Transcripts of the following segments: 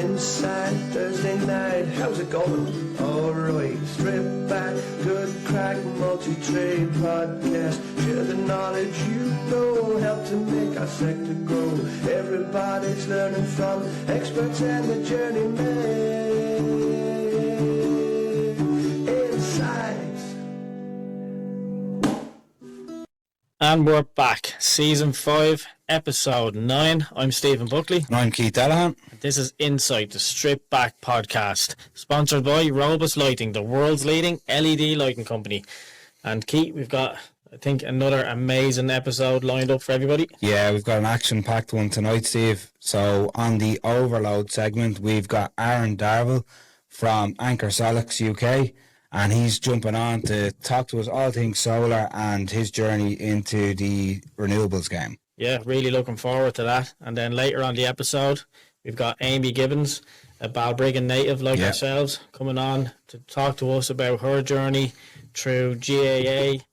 inside. Thursday night, how's it going? Alright, strip back, good crack, multi-trade podcast. Share the knowledge you know, help to make our sector grow. Everybody's learning from experts and the journeyman. Insights. And we're back. Season 5, Episode 9. I'm Stephen Buckley. And I'm Keith Delahan. This is Insight, the Strip Back podcast, sponsored by Robus Lighting, the world's leading LED lighting company. And Keith, we've got, I think, another amazing episode lined up for everybody. Yeah, we've got an action-packed one tonight, Steve. So on the Overload segment, we've got Darvill from Anker Solix UK, and he's jumping on to talk to us all things solar and his journey into the renewables game. Yeah, really looking forward to that. And then later on the episode, we've got Amy Gibbons, a Balbriggan native like ourselves, coming on to talk to us about her journey through GAA,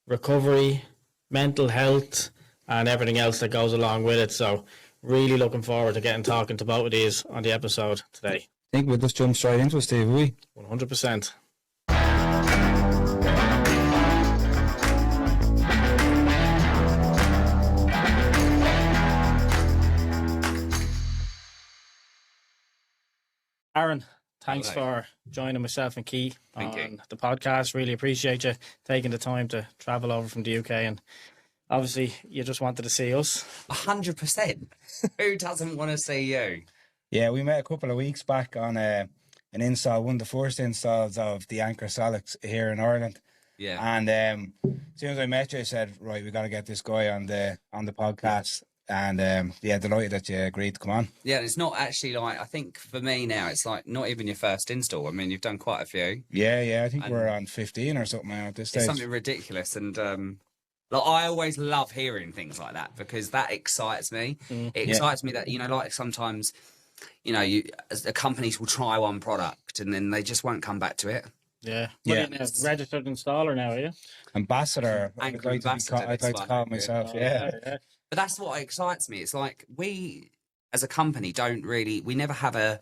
recovery, mental health, and everything else that goes along with it. So really looking forward to talking to both of these on the episode today. I think we'll just jump straight into it, Steve, will we? 100%. Aaron, thanks for joining myself and Key on the podcast. Really appreciate you taking the time to travel over from the UK, and obviously you just wanted to see us. 100%. Who doesn't want to see you? Yeah, we met a couple of weeks back on an install, one of the first installs of the Anker Solix here in Ireland. Yeah. And as soon as I met you, I said, right, we got to get this guy on the podcast. And delighted that you agreed to come on. Yeah, it's not actually like, I think for me now, it's like not even your first install. I mean, you've done quite a few. Yeah, I think we're on 15 or something now at this stage. It's something ridiculous. And like, I always love hearing things like that because that excites me. It excites me that, like sometimes, the companies will try one product and then they just won't come back to it. Yeah. Registered installer now, are you? Ambassador. Anker I'd like to call myself, yeah. But that's what excites me. It's like we, as a company, we never have our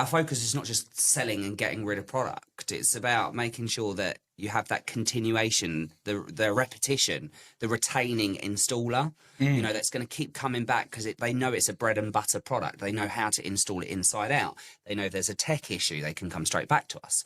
focus is not just selling and getting rid of product. It's about making sure that you have that continuation, the repetition, the retaining installer, that's going to keep coming back because they know it's a bread and butter product. They know how to install it inside out. They know if there's a tech issue, they can come straight back to us.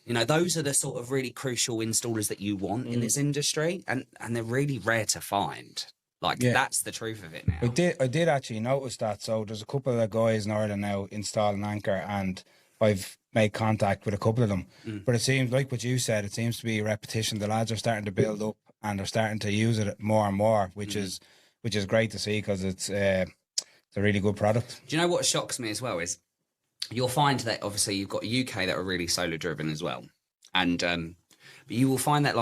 Those are the sort of really crucial installers that you want in this industry, and they're really rare to find. That's the truth of it now. I did actually notice that. So there's a couple of guys in Ireland now installing Anker, and I've made contact with a couple of them. But it seems like what you said, it seems to be repetition. The lads are starting to build up and they're starting to use it more and more, which is great to see because it's a really good product. Do you know what shocks me as well is you'll find that obviously you've got UK that are really solar driven as well. And but you will find that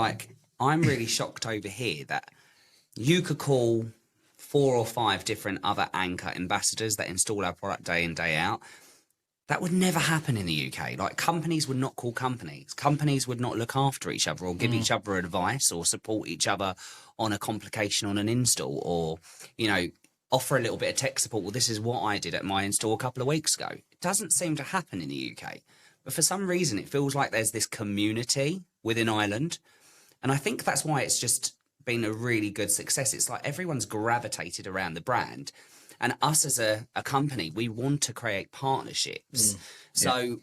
I'm really shocked over here that you could call 4 or 5 different other Anker ambassadors that install our product day in, day out. That would never happen in the UK. Companies would not call companies. Companies would not look after each other or give each other advice or support each other on a complication on an install or, offer a little bit of tech support. Well, this is what I did at my install a couple of weeks ago. It doesn't seem to happen in the UK. But for some reason, it feels like there's this community within Ireland. And I think that's why it's just been a really good success. It's like everyone's gravitated around the brand, and us as a company, we want to create partnerships. So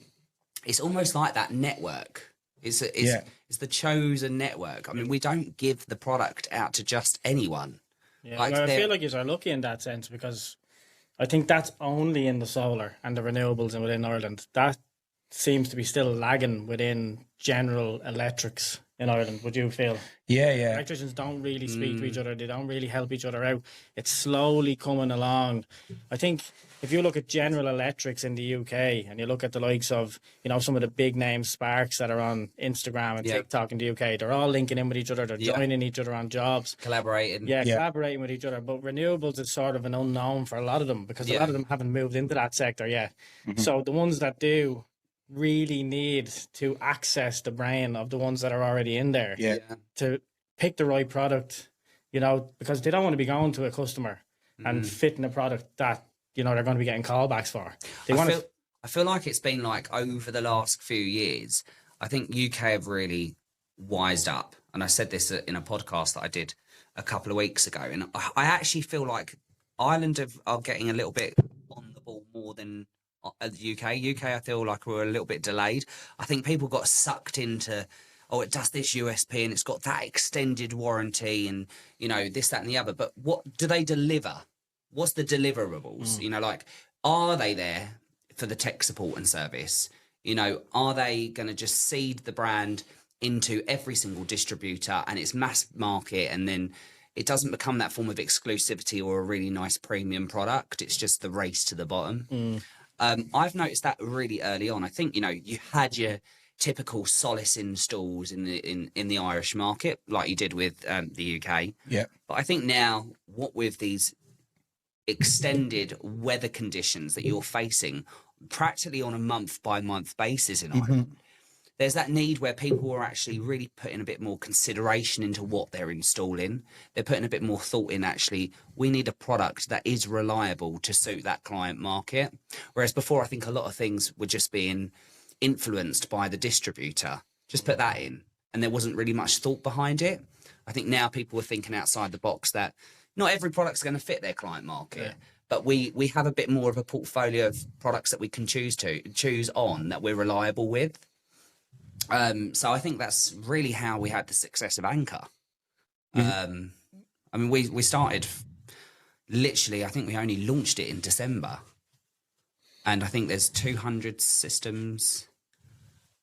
it's almost like that network. It's the chosen network. I mean, we don't give the product out to just anyone. Yeah, I feel like you're lucky in that sense because I think that's only in the solar and the renewables and within Ireland. That seems to be still lagging within general electrics in Ireland, would you feel? Yeah. Electricians don't really speak to each other. They don't really help each other out. It's slowly coming along. I think if you look at General Electrics in the UK and you look at the likes of, some of the big name Sparks that are on Instagram and TikTok in the UK, they're all linking in with each other. They're joining each other on jobs. Collaborating. Collaborating with each other. But renewables is sort of an unknown for a lot of them because a lot of them haven't moved into that sector yet. So the ones that do really need to access the brain of the ones that are already in there to pick the right product, because they don't want to be going to a customer and fitting a product that you know, they're going to be getting callbacks for. They I feel like it's been like over the last few years, I think UK have really wised up. And I said this in a podcast that I did a couple of weeks ago. And I actually feel like Ireland are getting a little bit on the ball more than the UK. UK, I feel like we're a little bit delayed. I think people got sucked into, oh, it does this USP and it's got that extended warranty and, you know, this, that and the other. But what do they deliver? What's the deliverables? You know, like, are they there for the tech support and service? You know, are they going to just seed the brand into every single distributor and it's mass market, and then it doesn't become that form of exclusivity or a really nice premium product? It's just the race to the bottom. I've noticed that really early on. I think, you know, you had your typical Solix installs in the Irish market, like you did with the UK. Yeah. But I think now, what with these extended weather conditions that you're facing practically on a month by month basis in Ireland, there's that need where people are actually really putting a bit more consideration into what they're installing. They're putting a bit more thought in, actually, we need a product that is reliable to suit that client market. Whereas before, I think a lot of things were just being influenced by the distributor. Just put that in. And there wasn't really much thought behind it. I think now people are thinking outside the box that not every product's going to fit their client market. But we have a bit more of a portfolio of products that we can choose on that we're reliable with. So I think that's really how we had the success of Anker. I mean, we started literally, I think we only launched it in December. And I think there's 200 systems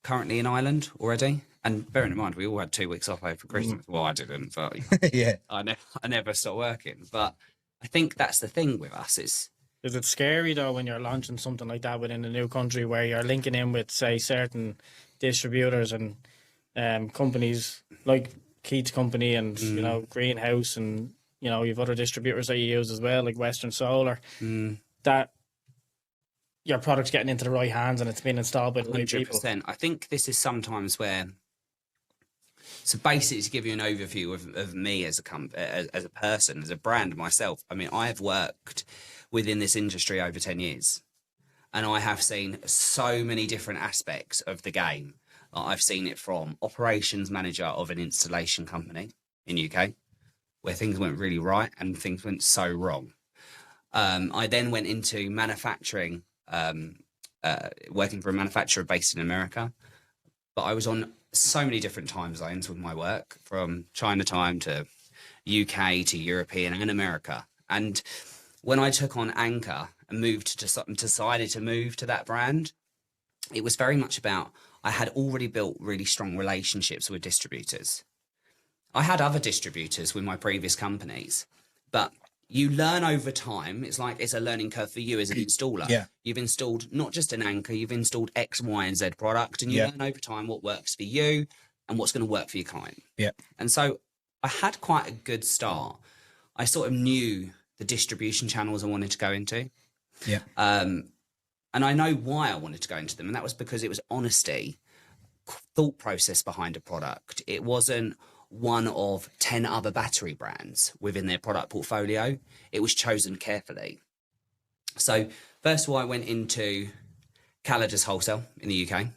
currently in Ireland already. And bearing in mind, we all had 2 weeks off over Christmas. Well, I didn't, but Yeah. I never stopped working. But I think that's the thing with us. Is it scary though when you're launching something like that within a new country, where you're linking in with, say, certain distributors and companies like Keith's company and you know, Greenhouse, and you know, you've other distributors that you use as well, like Western Solar, that your product's getting into the right hands and it's being installed by the right people? 100%. I think this is sometimes where. So basically, to give you an overview of me as a person, as a brand myself, I mean, I have worked within this industry over 10 years. And I have seen so many different aspects of the game. I've seen it from operations manager of an installation company in UK, where things went really right and things went so wrong. I then went into manufacturing, working for a manufacturer based in America. But I was on so many different time zones with my work, from China time to UK to European and America. And when I took on Anker and decided to move to that brand, it was very much about, I had already built really strong relationships with distributors. I had other distributors with my previous companies, but you learn over time. It's like, it's a learning curve for you as an installer. Yeah. You've installed not just an Anker, you've installed X, Y, and Z product, and you learn over time what works for you and what's going to work for your client. Yeah. And so I had quite a good start. I sort of knew the distribution channels I wanted to go into. Yeah. And I know why I wanted to go into them. And that was because it was honesty, thought process behind a product. It wasn't one of 10 other battery brands within their product portfolio. It was chosen carefully. So first of all, I went into Calidus Wholesale in the UK.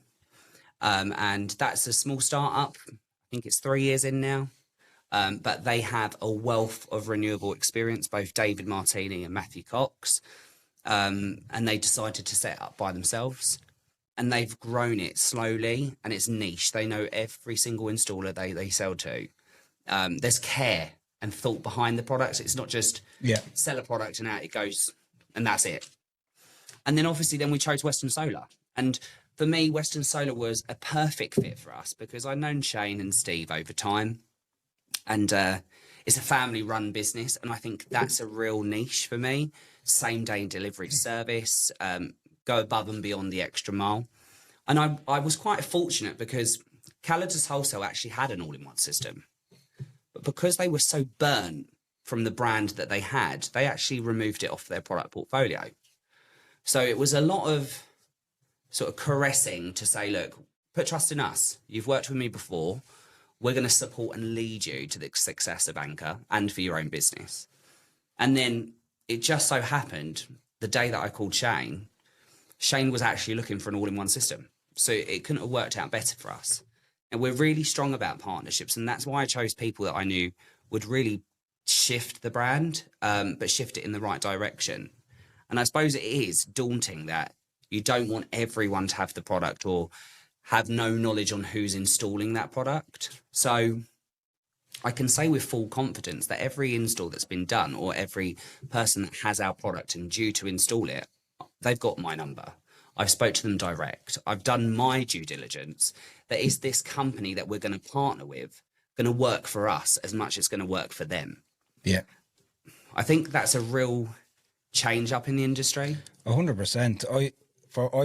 And that's a small startup. I think it's 3 years in now. But they have a wealth of renewable experience, both David Martini and Matthew Cox. And they decided to set up by themselves. And they've grown it slowly, and it's niche. They know every single installer they sell to. There's care and thought behind the products. It's not just sell a product and out it goes, and that's it. And then obviously then we chose Western Solar. And for me, Western Solar was a perfect fit for us because I'd known Shane and Steve over time. And it's a family-run business, and I think that's a real niche for me. Same-day delivery service, go above and beyond the extra mile. And I was quite fortunate because Calidus Wholesale actually had an all-in-one system. But because they were so burnt from the brand that they had, they actually removed it off their product portfolio. So it was a lot of sort of caressing to say, look, put trust in us. You've worked with me before. We're going to support and lead you to the success of Anker and for your own business. And then it just so happened the day that I called Shane was actually looking for an all-in-one system. So it couldn't have worked out better for us. And we're really strong about partnerships. And that's why I chose people that I knew would really shift the brand, but shift it in the right direction. And I suppose it is daunting that you don't want everyone to have the product or have no knowledge on who's installing that product. So I can say with full confidence that every install that's been done, or every person that has our product and due to install it, they've got my number. I've spoke to them direct. I've done my due diligence. That is this company that we're going to partner with going to work for us as much as it's going to work for them. Yeah. I think that's a real change up in the industry. 100%. I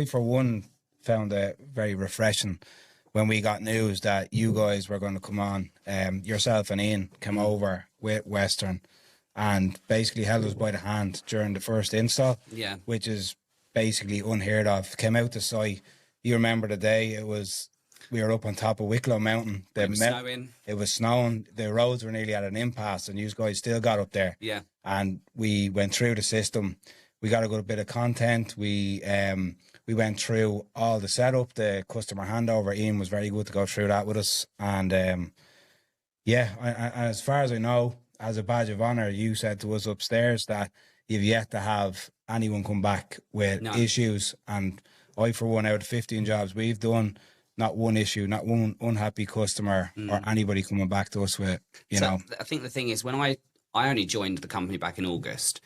for one found it very refreshing when we got news that you guys were going to come on. Yourself and Ian came over with Western and basically held us by the hand during the first install. Yeah. Which is basically unheard of. Came out to site. You remember the day we were up on top of Wicklow Mountain. It was snowing. It was snowing. The roads were nearly at an impasse, and you guys still got up there. Yeah. And we went through the system. We got a good bit of content. We went through all the setup, the customer handover. Ian was very good to go through that with us. And as far as I know, as a badge of honour, you said to us upstairs that you've yet to have anyone come back with issues. And I, for one, out of 15 jobs we've done, not one issue, not one unhappy customer or anybody coming back to us with, you know. I think the thing is, when I only joined the company back in August,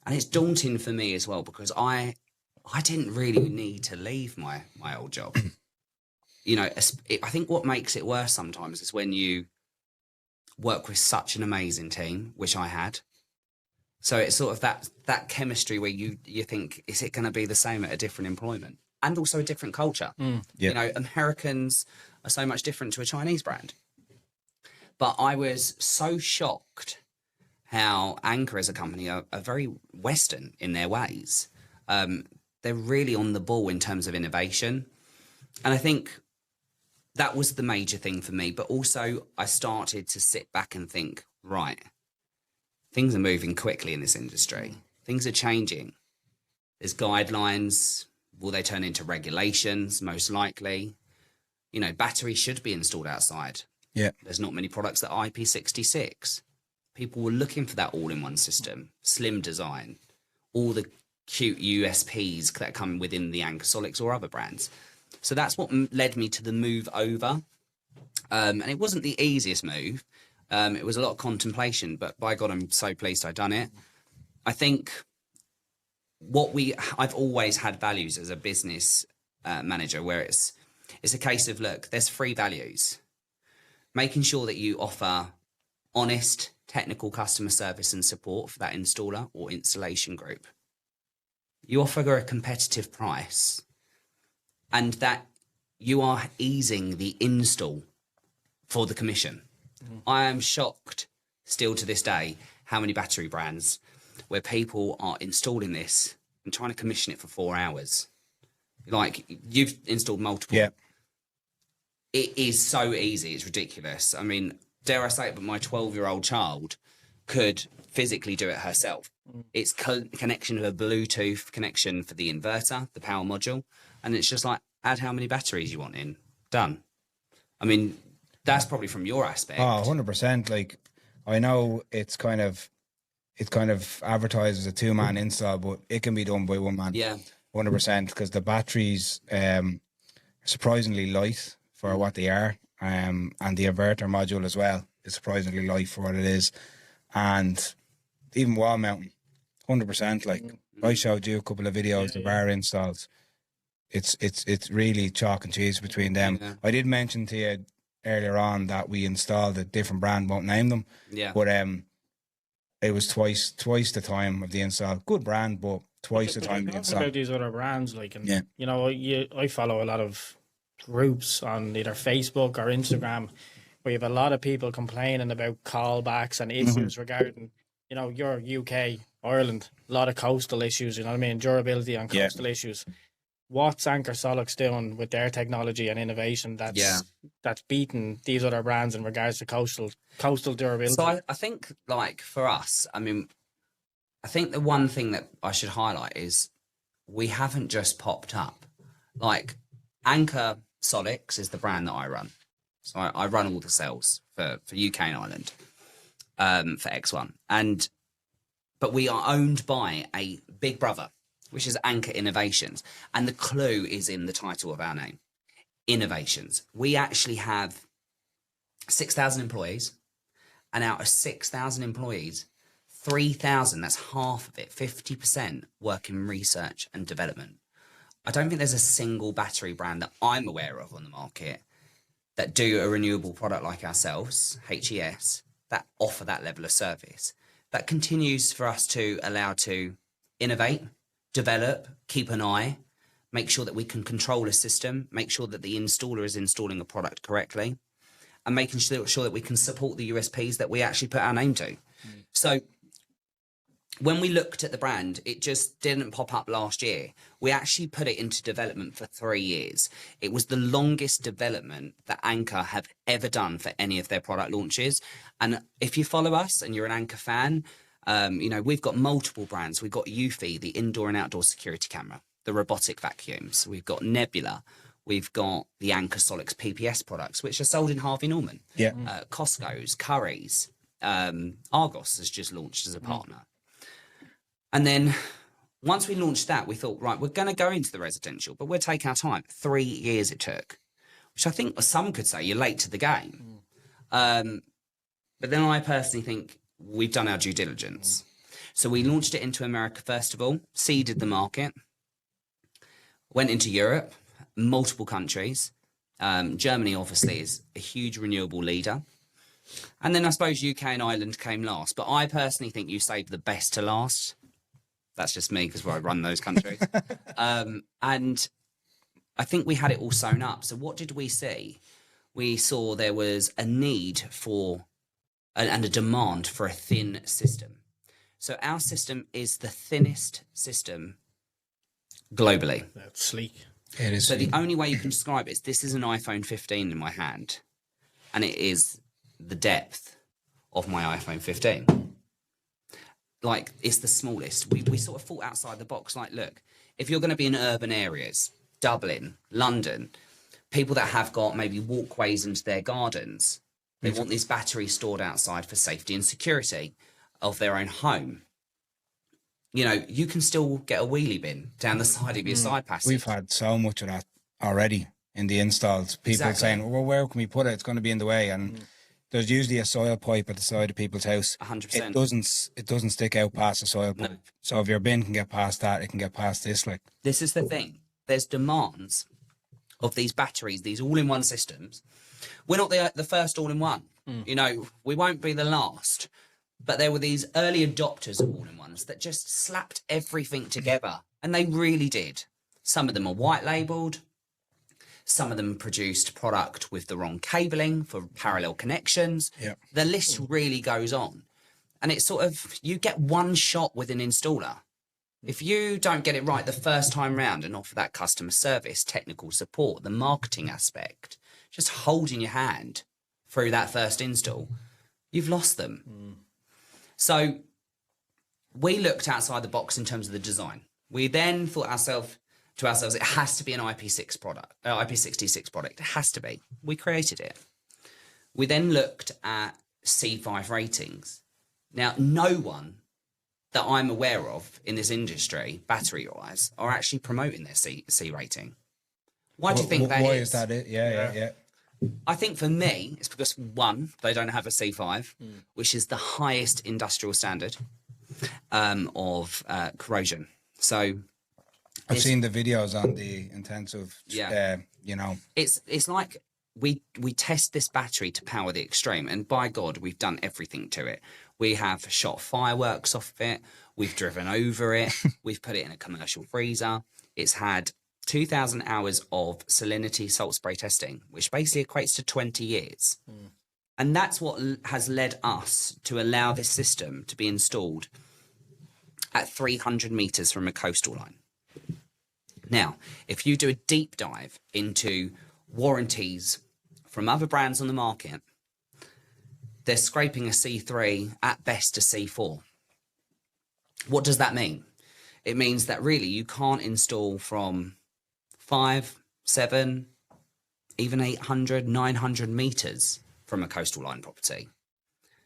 and it's daunting for me as well, because I didn't really need to leave my old job. You know, I think what makes it worse sometimes is when you work with such an amazing team, which I had. So it's sort of that chemistry where you think, is it going to be the same at a different employment? And also a different culture. Yeah. You know, Americans are so much different to a Chinese brand. But I was so shocked how Anker as a company are very Western in their ways. They're really on the ball in terms of innovation. And I think that was the major thing for me. But also I started to sit back and think, right, things are moving quickly in this industry. Things are changing. There's guidelines. Will they turn into regulations? Most likely. You know, batteries should be installed outside. Yeah. There's not many products that are IP66. People were looking for that all-in-one system, slim design, all the cute USPs that come within the Anker Solix or other brands. So that's what led me to the move over. And it wasn't the easiest move. It was a lot of contemplation, but by God, I'm so pleased I've done it. I think I've always had values as a business manager, where it's a case of, look, there's 3 values. Making sure that you offer honest technical customer service and support for that installer or installation group. You offer a competitive price, and that you are easing the install for the commission. I am shocked still to this day how many battery brands where people are installing this and trying to commission it for 4 hours. Like, you've installed multiple. Yeah. It is so easy. It's ridiculous. I mean, dare I say it, but my 12-year-old child could physically do it herself. It's connection of a Bluetooth connection for the inverter, the power module. And it's just like, add how many batteries you want in. Done. I mean, that's probably from your aspect. Oh, 100%. Like, I know it's kind of advertised as a 2-man install, but it can be done by 1 man. Yeah. 100%, because the batteries are surprisingly light for what they are, and the inverter module as well is surprisingly light for what it is, and even wall mounting, 100%. Like, I showed you a couple of videos of our installs. It's really chalk and cheese between them. Yeah. I did mention to you earlier on that we installed a different brand, won't name them. Yeah. But it was twice the time of the install. Good brand, but twice the time of the install. About these other brands, like, and Yeah. you know, I follow a lot of groups on either Facebook or Instagram where you have a lot of people complaining about callbacks and issues regarding, you know, your UK, Ireland, a lot of coastal issues, you know what I mean, durability on coastal issues. What's Anker Solix doing with their technology and innovation that's beating these other brands in regards to coastal durability? So I think, like, for us, I mean, I think the one thing that I should highlight is we haven't just popped up. Like Anker Solix is the brand that I run. So I run all the sales for UK and Ireland for X1. But we are owned by a big brother, which is Anker Innovations. And the clue is in the title of our name, Innovations. We actually have 6,000 employees. And out of 6,000 employees, 3,000, that's half of it, 50% work in research and development. I don't think there's a single battery brand that I'm aware of on the market that do a renewable product like ourselves, HES, that offer that level of service. That continues for us to allow to innovate, develop, keep an eye, make sure that we can control a system, make sure that the installer is installing a product correctly, and making sure that we can support the USPs that we actually put our name to. So when we looked at the brand, it just didn't pop up last year. We actually put it into development for 3 years. It was the longest development that Anker have ever done for any of their product launches. And if you follow us and you're an Anker fan, you know, we've got multiple brands. We've got Eufy, the indoor and outdoor security camera, the robotic vacuums. We've got Nebula. We've got the Anker Solix PPS products, which are sold in Harvey Norman. Yeah. Costco's, Curry's, Argos has just launched as a partner. And then once we launched that, we thought, right, we're going to go into the residential, but we'll take our time. 3 years it took, which I think some could say you're late to the game. But then I personally think we've done our due diligence. So we launched it into America first of all, seeded the market, went into Europe, multiple countries. Germany obviously is a huge renewable leader. And then I suppose UK and Ireland came last. But I personally think you saved the best to last. That's just me because I run those countries. And I think we had it all sewn up. So what did we see? We saw there was a need for and a demand for a thin system. So our system is the thinnest system globally. That's sleek. It is. So the only way you can describe it is this is an iPhone 15 in my hand, and it is the depth of my iPhone 15. Like, it's the smallest. We sort of thought outside the box. Like, look, if you're going to be in urban areas, Dublin, London, people that have got maybe walkways into their gardens, they want these batteries stored outside for safety and security of their own home. You know, you can still get a wheelie bin down the side of your side passage. We've had so much of that already in the installs. People saying, well, where can we put it? It's going to be in the way. And there's usually a soil pipe at the side of people's house. 100%. It doesn't stick out past the soil pipe. No. So if your bin can get past that, it can get past this. Like, this is the thing. There's demands of these batteries, these all-in-one systems. We're not the first all-in-one. You know, we won't be the last. But there were these early adopters of all-in-ones that just slapped everything together. And they really did. Some of them are white labelled. Some of them produced product with the wrong cabling for parallel connections. Yep. The list really goes on. And it's sort of, you get one shot with an installer. If you don't get it right the first time round and offer that customer service, technical support, the marketing aspect, just holding your hand through that first install, you've lost them. So we looked outside the box in terms of the design. We then thought to ourselves, it has to be an IP6 product, IP66 product. It has to be. We created it. We then looked at C5 ratings. Now, no one that I'm aware of in this industry, battery-wise, are actually promoting their C rating. Why do you think that is? Why is that it? Yeah. I think for me, it's because, one, they don't have a C5, which is the highest industrial standard of corrosion. So I've seen the videos on the intensive, you know. It's like we test this battery to power the extreme, and by God, we've done everything to it. We have shot fireworks off of it. We've driven over it. We've put it in a commercial freezer. It's had 2,000 hours of salinity salt spray testing, which basically equates to 20 years. And that's what has led us to allow this system to be installed at 300 meters from a coastal line. Now, if you do a deep dive into warranties from other brands on the market, they're scraping a C3, at best a C4. What does that mean? It means that really you can't install from 5, 7, even 800, 900 meters from a coastal line property.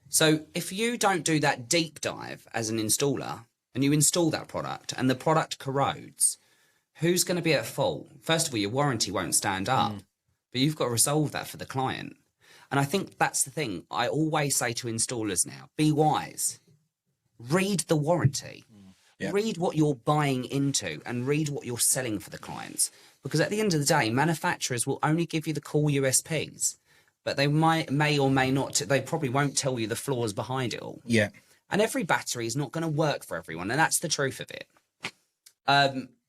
So if you don't do that deep dive as an installer and you install that product and the product corrodes, who's going to be at fault? First of all, your warranty won't stand up, but you've got to resolve that for the client. And I think that's the thing. I always say to installers now, be wise. Read the warranty. Yeah. Read what you're buying into and read what you're selling for the clients. Because at the end of the day, manufacturers will only give you the cool USPs, but they may or may not. They probably won't tell you the flaws behind it all. Yeah. And every battery is not going to work for everyone. And that's the truth of it.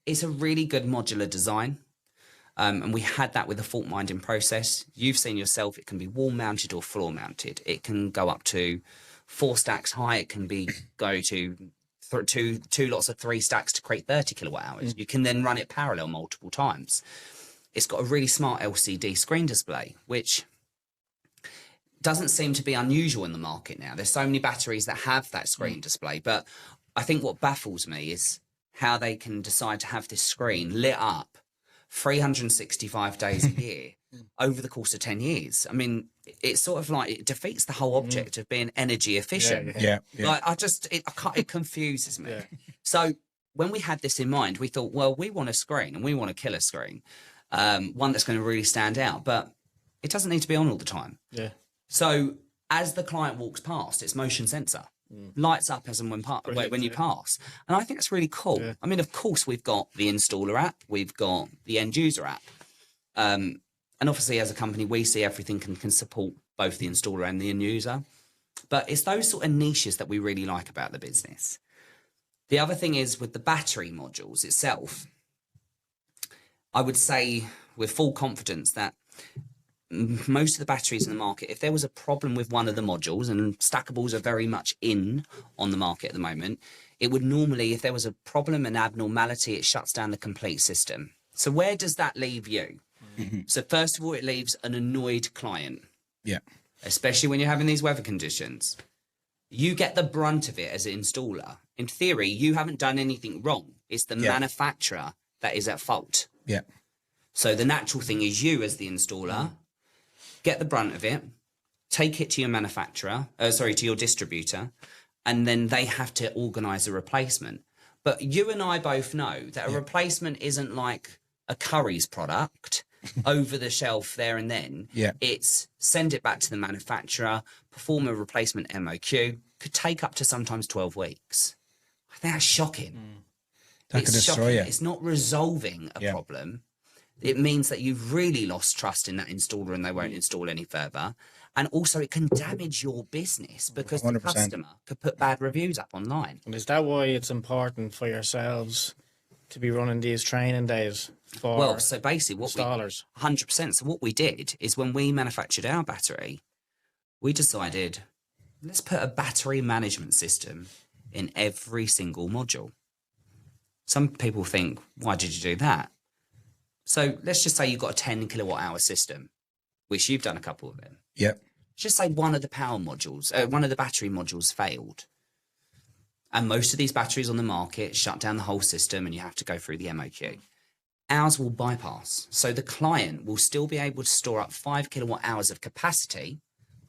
It's a really good modular design. And we had that with the fault minding process. You've seen yourself, it can be wall mounted or floor mounted. It can go up to 4 stacks high. It can go to two lots of 3 stacks to create 30 kilowatt hours. You can then run it parallel multiple times. It's got a really smart LCD screen display, which doesn't seem to be unusual in the market now. There's so many batteries that have that screen display, but I think what baffles me is how they can decide to have this screen lit up 365 days a year over the course of 10 years. I mean, it's sort of like, it defeats the whole object of being energy efficient. Yeah. Like, it confuses me. Yeah. So when we had this in mind, we thought, well, we want a screen and we want a killer screen, one that's going to really stand out, but it doesn't need to be on all the time. Yeah. So as the client walks past, it's motion sensor. Lights up as and when you pass. And I think that's really cool. Yeah. I mean, of course, we've got the installer app, we've got the end user app. And obviously, as a company, we see everything can support both the installer and the end user. But it's those sort of niches that we really like about the business. The other thing is with the battery modules itself, I would say with full confidence that most of the batteries in the market, if there was a problem with one of the modules, and stackables are very much in on the market at the moment, it would normally, if there was a problem, an abnormality, it shuts down the complete system. So where does that leave you? So first of all, it leaves an annoyed client. Yeah. Especially when you're having these weather conditions. You get the brunt of it as an installer. In theory, you haven't done anything wrong. It's the manufacturer that is at fault. Yeah. So the natural thing is you as the installer, get the brunt of it, take it to your manufacturer, to your distributor, and then they have to organise a replacement. But you and I both know that a replacement isn't like a Curry's product over the shelf there and then. Yeah. It's send it back to the manufacturer, perform a replacement MOQ, could take up to sometimes 12 weeks. I think that's shocking. That could destroy you. It's not resolving a problem. It means that you've really lost trust in that installer and they won't install any further. And also it can damage your business because 100%. The customer could put bad reviews up online. And is that why it's important for yourselves to be running these training days for so basically what installers? 100%. So what we did is when we manufactured our battery, we decided, let's put a battery management system in every single module. Some people think, why did you do that? So let's just say you've got a 10 kilowatt hour system, which you've done a couple of them. Yep. Just say one of the power modules, one of the battery modules failed. And most of these batteries on the market shut down the whole system and you have to go through the MOQ. Ours will bypass. So the client will still be able to store up 5 kilowatt hours of capacity,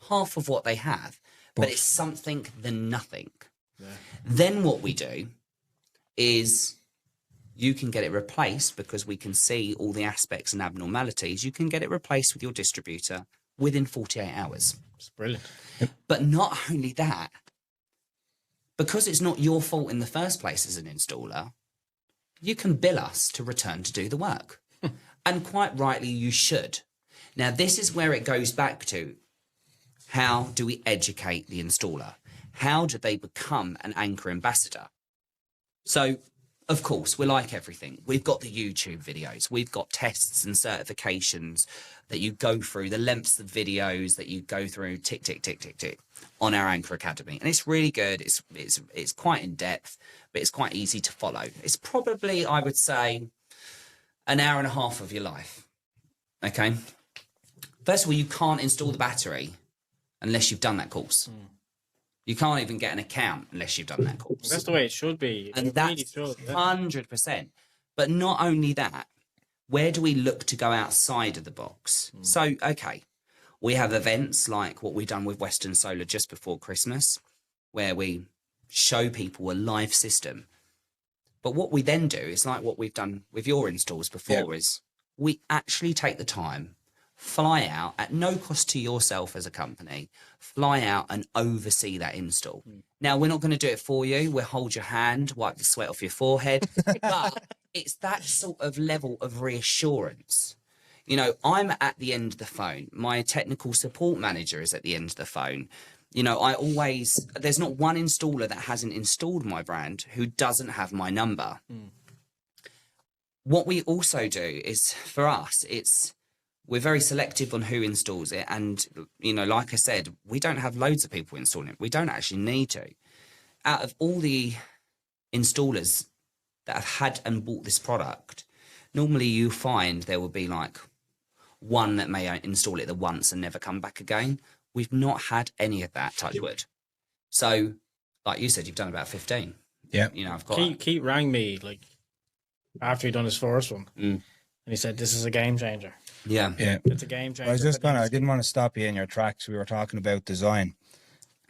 half of what they have, but it's something than nothing. Yeah. Then what we do is you can get it replaced because we can see all the aspects and abnormalities. You can get it replaced with your distributor within 48 hours. It's brilliant. But not only that, because it's not your fault in the first place as an installer, you can bill us to return to do the work. And quite rightly, you should. Now, this is where it goes back to how do we educate the installer? How do they become an Anker ambassador? So, of course, we're like everything. We've got the YouTube videos. We've got tests and certifications that you go through, the lengths of videos that you go through, tick, tick, tick, tick, tick, on our Anker Academy. And it's really good. It's quite in-depth, but it's quite easy to follow. It's probably, I would say, an hour and a half of your life. Okay? First of all, you can't install the battery unless you've done that course. You can't even get an account unless you've done that course. That's the way it should be. And It that's really should, yeah. 100%. But not only that, where do we look to go outside of the box? So, okay, we have events like what we've done with Western Solar just before Christmas, where we show people a live system. But what we then do is like what we've done with your installs before, is we actually take the time, fly out at no cost to yourself as a company, fly out and oversee that install. Now, we're not going to do it for you. We'll hold your hand, wipe the sweat off your forehead. But it's that sort of level of reassurance. You know, I'm at the end of the phone. My technical support manager is at the end of the phone. You know, there's not one installer that hasn't installed my brand who doesn't have my number. What we also do is, for us, we're very selective on who installs it. And, you know, like I said, we don't have loads of people installing it. We don't actually need to. Out of all the installers that have had and bought this product, normally you find there will be like one that may install it the once and never come back again. We've not had any of that, touch wood. So, like you said, you've done about 15. Yeah. You know, I've got... Keith rang me, like, after he'd done his first one. And he said, this is a game changer. Yeah. Yeah. It's a game changer. I was just I didn't want to stop you in your tracks. We were talking about design.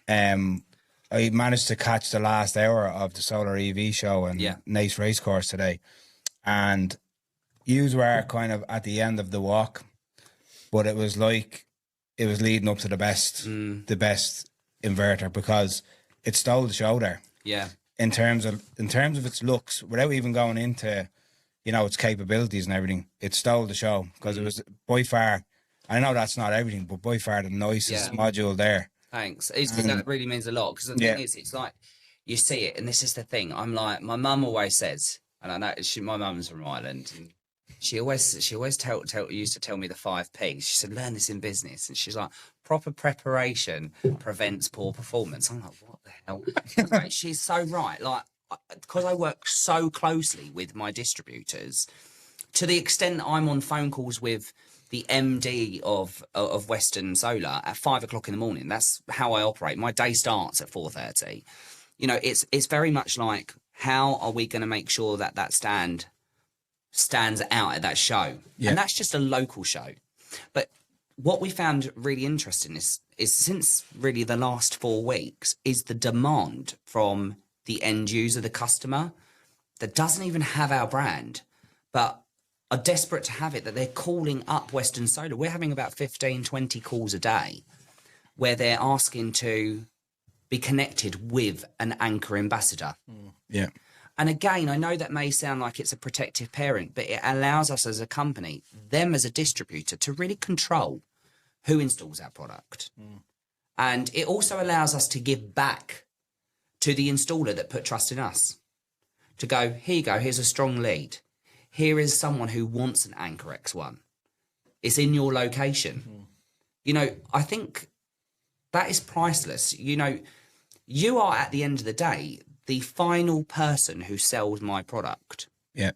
I managed to catch the last hour of the Solar EV show and Nace Racecourse today. And yous were kind of at the end of the walk, but it was like it was leading up to the best inverter, because it stole the show there. Yeah. In terms of its looks, without even going into, you know, its capabilities and everything, it stole the show, because it was by far, I know that's not everything, but by far the nicest module there. Thanks. That really means a lot, because the thing is, it's like you see it, and this is the thing. I'm like, my mum always says, and I know my mum's from Ireland, and she always used to tell me the 5 P's. She said, learn this in business, and she's like, proper preparation prevents poor performance. I'm like, what the hell? Like, she's so right. Like, because I work so closely with my distributors, to the extent that I'm on phone calls with the MD of Western Solar at 5 o'clock in the morning. That's how I operate. My day starts at 4:30. You know, it's very much like, how are we going to make sure that stands out at that show? And that's just a local show. But what we found really interesting is since really the last 4 weeks is the demand from the end user, the customer, that doesn't even have our brand, but are desperate to have it, that they're calling up Western Solar. We're having about 15, 20 calls a day where they're asking to be connected with an Anker ambassador. Yeah. And again, I know that may sound like it's a protective parent, but it allows us as a company, them as a distributor, to really control who installs our product. And it also allows us to give back to the installer that put trust in us. To go, here you go, here's a strong lead. Here is someone who wants an Anker X1. It's in your location. You know, I think that is priceless. You know, you are, at the end of the day, the final person who sells my product. Yeah.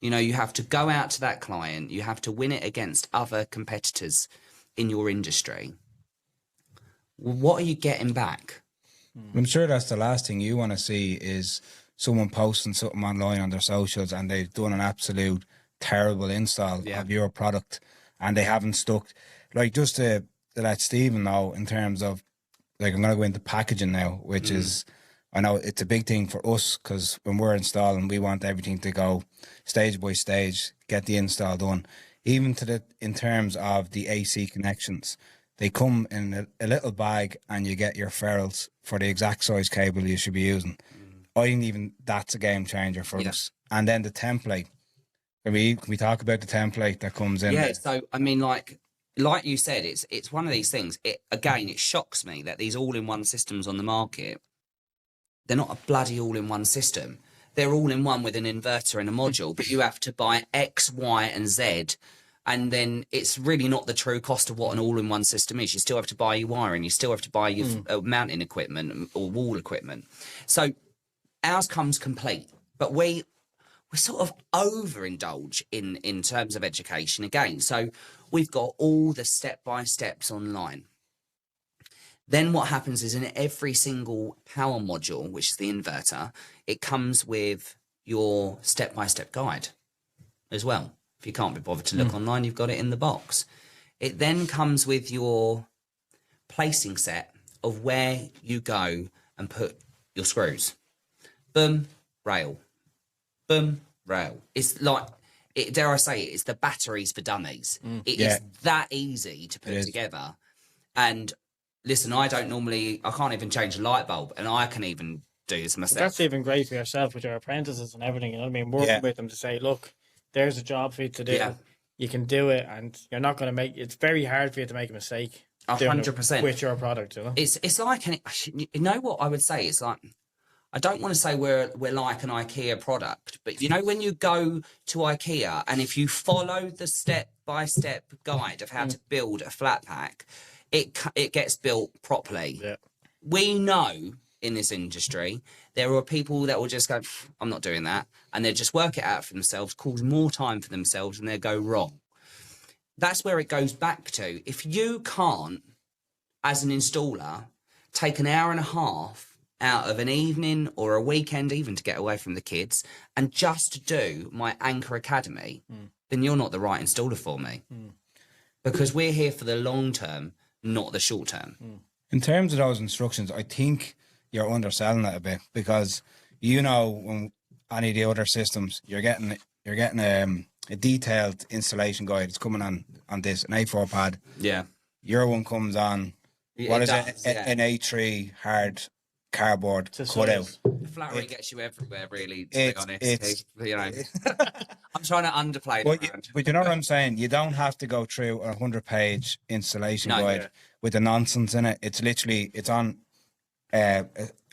You know, you have to go out to that client. You have to win it against other competitors in your industry. What are you getting back? I'm sure that's the last thing you want to see, is someone posting something online on their socials and they've done an absolute terrible install of your product and they haven't stuck. Like, just to let Stephen know, in terms of, like, I'm going to go into packaging now, which is, I know it's a big thing for us, because when we're installing, we want everything to go stage by stage, get the install done. Even in terms of the AC connections, they come in a little bag and you get your ferrules for the exact size cable you should be using. I think even that's a game changer for us. And then the template. Can we talk about the template that comes in? Yeah, so I mean, like you said, it's one of these things. It shocks me that these all-in-one systems on the market, they're not a bloody all-in-one system. They're all-in-one with an inverter and a module, but you have to buy X, Y, and Z. And then it's really not the true cost of what an all-in-one system is. You still have to buy your wiring. You still have to buy your mounting equipment or wall equipment. So ours comes complete, but we sort of overindulge in terms of education again. So we've got all the step-by-steps online. Then what happens is in every single power module, which is the inverter, it comes with your step-by-step guide as well. If you can't be bothered to look online, you've got it in the box. It then comes with your placing set of where you go and put your screws. Boom, rail. Boom, rail. It's like, dare I say it, it's the batteries for dummies. It is that easy to put together. And listen, I can't even change a light bulb, and I can even do this myself. That's even great for yourself with your apprentices and everything, you know what I mean? Working with them to say, look, there's a job for you to do. Yeah. You can do it, and you're not going to it's very hard for you to make a mistake. 100%. With your product, you know? It's like, you know what I would say? It's like, I don't want to say we're like an IKEA product, but you know when you go to IKEA and if you follow the step-by-step guide of how to build a flat pack, it gets built properly. Yeah. We know in this industry there are people that will just go, I'm not doing that, and they'll just work it out for themselves, cause more time for themselves, and they'll go wrong. That's where it goes back to. If you can't, as an installer, take an hour and a half out of an evening or a weekend even to get away from the kids and just do my Anker Academy, then you're not the right installer for me. Because we're here for the long term, not the short term. In terms of those instructions, I think you're underselling it a bit, because you know when any of the other systems you're getting a detailed installation guide. It's coming on this an A4 pad. Yeah, your one comes on an A3 hard cardboard cutout. The flattery gets you everywhere, really. To be honest, you know, I'm trying to underplay it. But you know what I'm saying? You don't have to go through a 100-page installation guide with the nonsense in it. It's literally on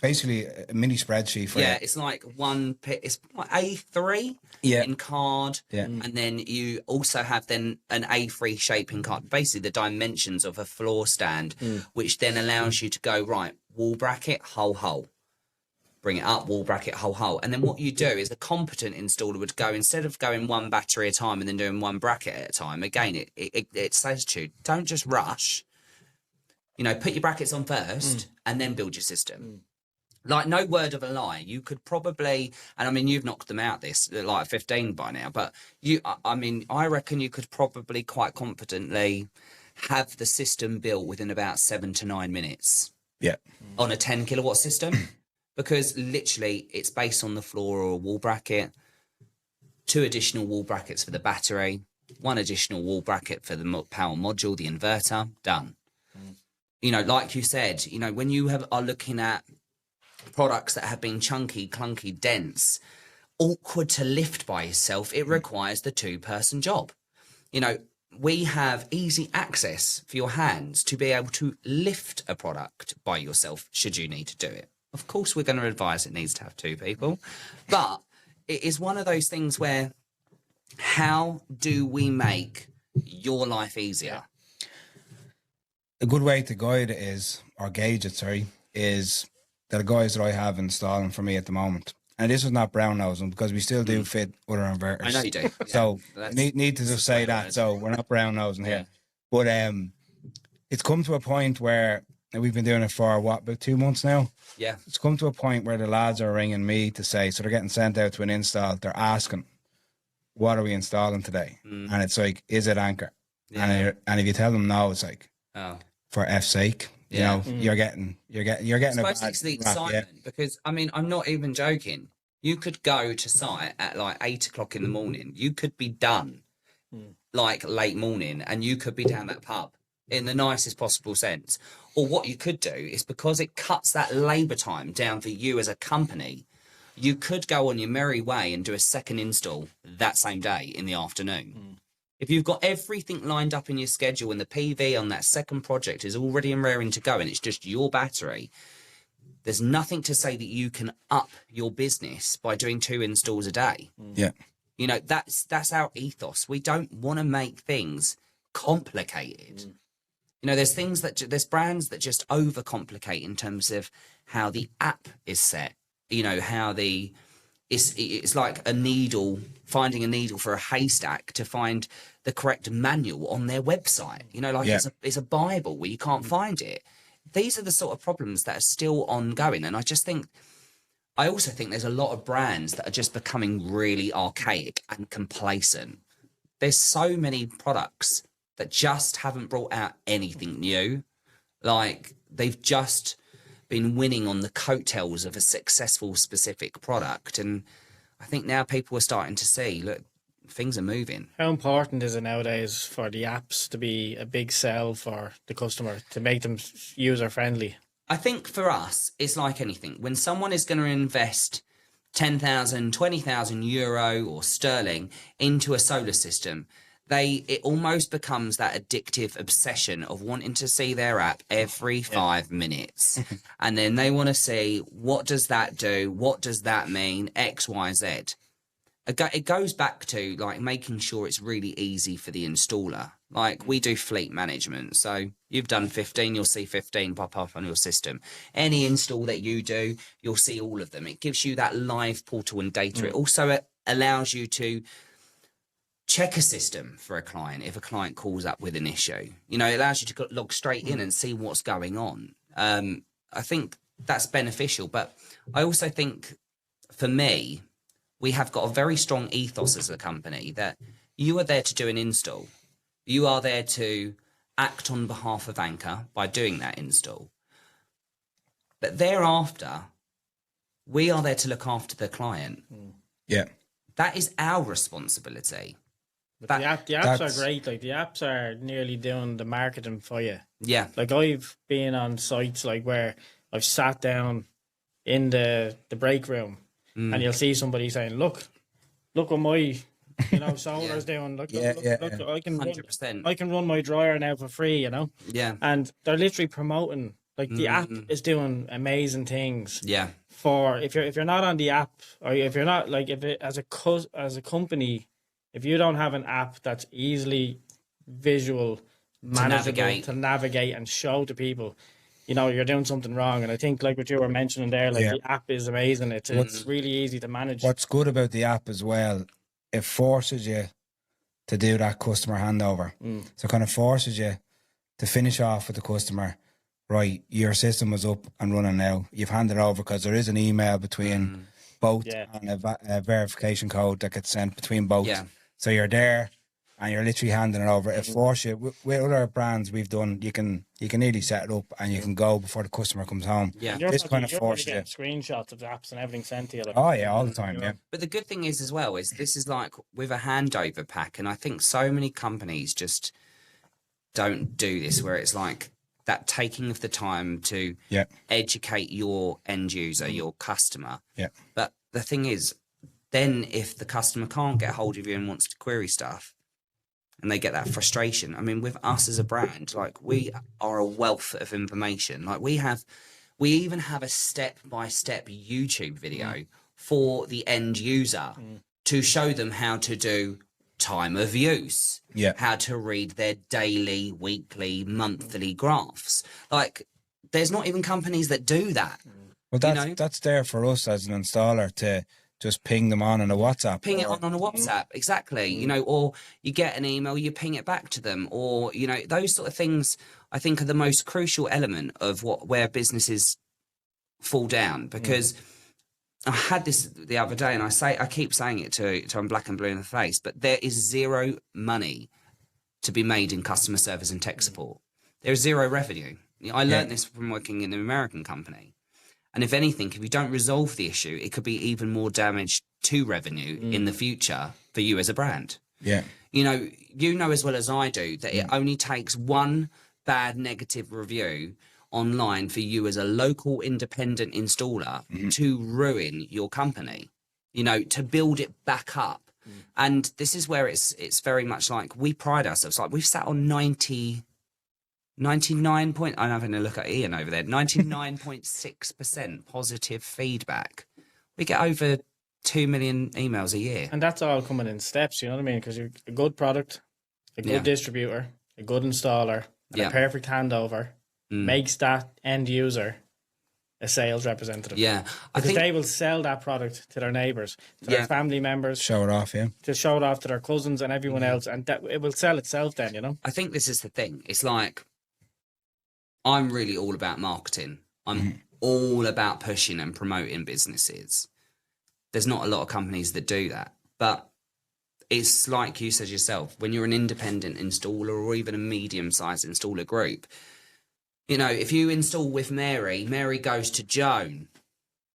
basically a mini spreadsheet for you. It's like it's like A3 in card, and then you also have then an A3 shaping card, basically the dimensions of a floor stand, which then allows you to go, right, wall bracket, hole, bring it up, wall bracket, hole. And then what you do is a competent installer would go, instead of going one battery at a time and then doing one bracket at a time, again, it says to you, don't just rush. You know, put your brackets on first and then build your system. Like, no word of a lie. You could probably, and I mean, you've knocked them out this, like 15 by now, but I reckon you could probably quite confidently have the system built within about 7 to 9 minutes. Yeah. On a 10 kilowatt system. Because literally it's based on the floor or a wall bracket, 2 additional wall brackets for the battery, 1 additional wall bracket for the power module, the inverter, done. You know, like you said, you know, when you are looking at products that have been chunky, clunky, dense, awkward to lift by yourself, it requires the 2-person job. You know, we have easy access for your hands to be able to lift a product by yourself should you need to do it. Of course, we're going to advise it needs to have 2 people, but it is one of those things where how do we make your life easier? A good way to guide it is the guys that I have installing for me at the moment. And this is not brown nosing, because we still do fit other inverters. I know you do. So need to just say that. So we're not brown nosing here. But it's come to a point where we've been doing it for about 2 months now. Yeah. It's come to a point where the lads are ringing me to say, so they're getting sent out to an install. They're asking, what are we installing today? And it's like, is it Anker? Yeah. And if you tell them no, it's like, for F's sake, you know, you're getting it's basically the excitement, because I mean, I'm not even joking. You could go to site at like 8 o'clock in the morning. You could be done like late morning, and you could be down that pub in the nicest possible sense. Or what you could do is, because it cuts that labour time down for you as a company, you could go on your merry way and do a second install that same day in the afternoon. If you've got everything lined up in your schedule and the PV on that second project is already and raring to go and it's just your battery, there's nothing to say that you can up your business by doing 2 installs a day. Yeah. You know, that's our ethos. We don't want to make things complicated. You know, there's brands that just overcomplicate in terms of how the app is set. You know, how it's like finding a needle for a haystack to find the correct manual on their website. You know, like it's a Bible where you can't find it. these are the sort of problems that are still ongoing. And I also think there's a lot of brands that are just becoming really archaic and complacent. There's so many products that just haven't brought out anything new. Like, they've just been winning on the coattails of a successful specific product. And I think now people are starting to see, look, things are moving. How important is it nowadays for the apps to be a big sell for the customer, to make them user-friendly? I think for us, it's like anything. When someone is going to invest 10,000, 20,000 euro or sterling into a solar system, it almost becomes that addictive obsession of wanting to see their app every 5 minutes. And then they want to see, what does that do? What does that mean? X, Y, Z. It goes back to like making sure it's really easy for the installer. Like, we do fleet management. So you've done 15, you'll see 15 pop up on your system. Any install that you do, you'll see all of them. It gives you that live portal and data. It also allows you to check a system for a client if a client calls up with an issue. You know, it allows you to log straight in and see what's going on. I think that's beneficial. But I also think, for me, we have got a very strong ethos as a company that you are there to do an install. You are there to act on behalf of Anker by doing that install. But thereafter, we are there to look after the client. Yeah. That is our responsibility. But the apps are great. Like, the apps are nearly doing the marketing for you. Yeah. Like, I've been on sites like where I've sat down in the break room and you'll see somebody saying, look what my solar's doing. Look, I can 100%. I can run my dryer now for free, you know? Yeah. And they're literally promoting, like, the app is doing amazing things. Yeah. For if you're not on the app, or if you're not, like, if it, as a company, if you don't have an app that's easily visual, manageable to navigate and show to people, you know, you're doing something wrong. And I think, like what you were mentioning there, like, the app is amazing. It's really easy to manage. What's good about the app as well, it forces you to do that customer handover. So it kind of forces you to finish off with the customer. Right, your system was up and running now. You've handed over, because there is an email between both and a verification code that gets sent between both. Yeah. So you're there and you're literally handing it over. It forces you. With other brands we've done, you can nearly set it up and you can go before the customer comes home. Yeah. This kind of forces you. Screenshots of the apps and everything sent to you. Like, oh yeah, all the time. Yeah. But the good thing is as well is this is like with a handover pack, and I think so many companies just don't do this, where it's like that taking of the time to educate your end user, your customer. Yeah. But the thing is, then if the customer can't get hold of you and wants to query stuff, and they get that frustration. I mean, with us as a brand, like, we are a wealth of information. Like, we even have a step-by-step YouTube video for the end user to show them how to do time of use, how to read their daily, weekly, monthly graphs. Like, there's not even companies that do that. Well, that's there for us as an installer to just ping them on a WhatsApp. Ping it on a WhatsApp, exactly. You know, or you get an email, you ping it back to them, or, you know, those sort of things I think are the most crucial element of where businesses fall down. Because I had this the other day, and I keep saying it to I'm black and blue in the face, but there is zero money to be made in customer service and tech support. There is zero revenue. I learned this from working in an American company. And if anything, if you don't resolve the issue, it could be even more damage to revenue in the future for you as a brand. Yeah. You know as well as I do that it only takes one bad negative review online for you as a local independent installer to ruin your company, you know, to build it back up. And this is where it's very much like we pride ourselves. Like, we've sat on 99 point, I'm having a look at Ian over there, 99.6% positive feedback. We get over 2 million emails a year. And that's all coming in steps, you know what I mean? Because you're a good product, a good distributor, a good installer, and a perfect handover makes that end user a sales representative. Yeah. Because they will sell that product to their neighbours, to their family members. Show it off, to show it off to their cousins and everyone else. And that it will sell itself then, you know? I think this is the thing. It's like, I'm really all about marketing. I'm all about pushing and promoting businesses. There's not a lot of companies that do that, but it's like you said yourself, when you're an independent installer or even a medium-sized installer group, you know, if you install with Mary, Mary goes to Joan.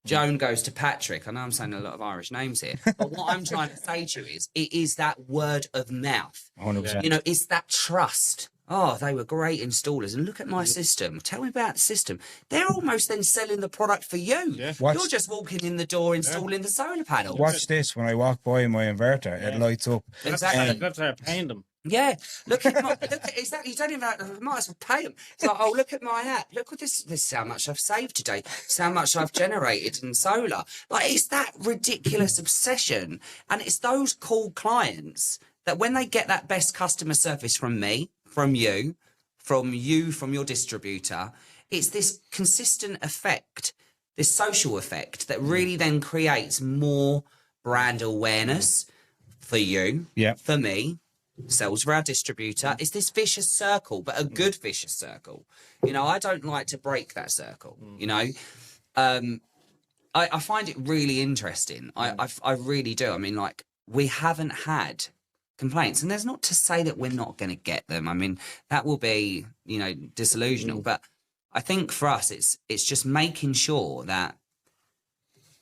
Joan goes to Patrick. I know I'm saying a lot of Irish names here, but what I'm trying to say to you is, it is that word of mouth. 100%. You know, it's that trust. Oh, they were great installers. And look at my system. Tell me about the system. They're almost then selling the product for you. Yeah. You're just walking in the door, installing the solar panel. Watch this. When I walk by my inverter, it lights up. Exactly. That's how paying them. Yeah, look at exactly. You don't even have to, might as well pay them. It's like, oh, look at my app. Look at this. This is how much I've saved today. This is how much I've generated in solar. Like, it's that ridiculous obsession, and it's those cool clients that when they get that best customer service from me, from you, from your distributor, it's this consistent effect, this social effect that really then creates more brand awareness for you, for me. Sells for our distributor. It's this vicious circle, but a good vicious circle. You know, I don't like to break that circle. You know, I find it really interesting. I really do. I mean, like, we haven't had complaints, and there's not to say that we're not going to get them. I mean, that will be, you know, disillusional. But I think for us, it's just making sure that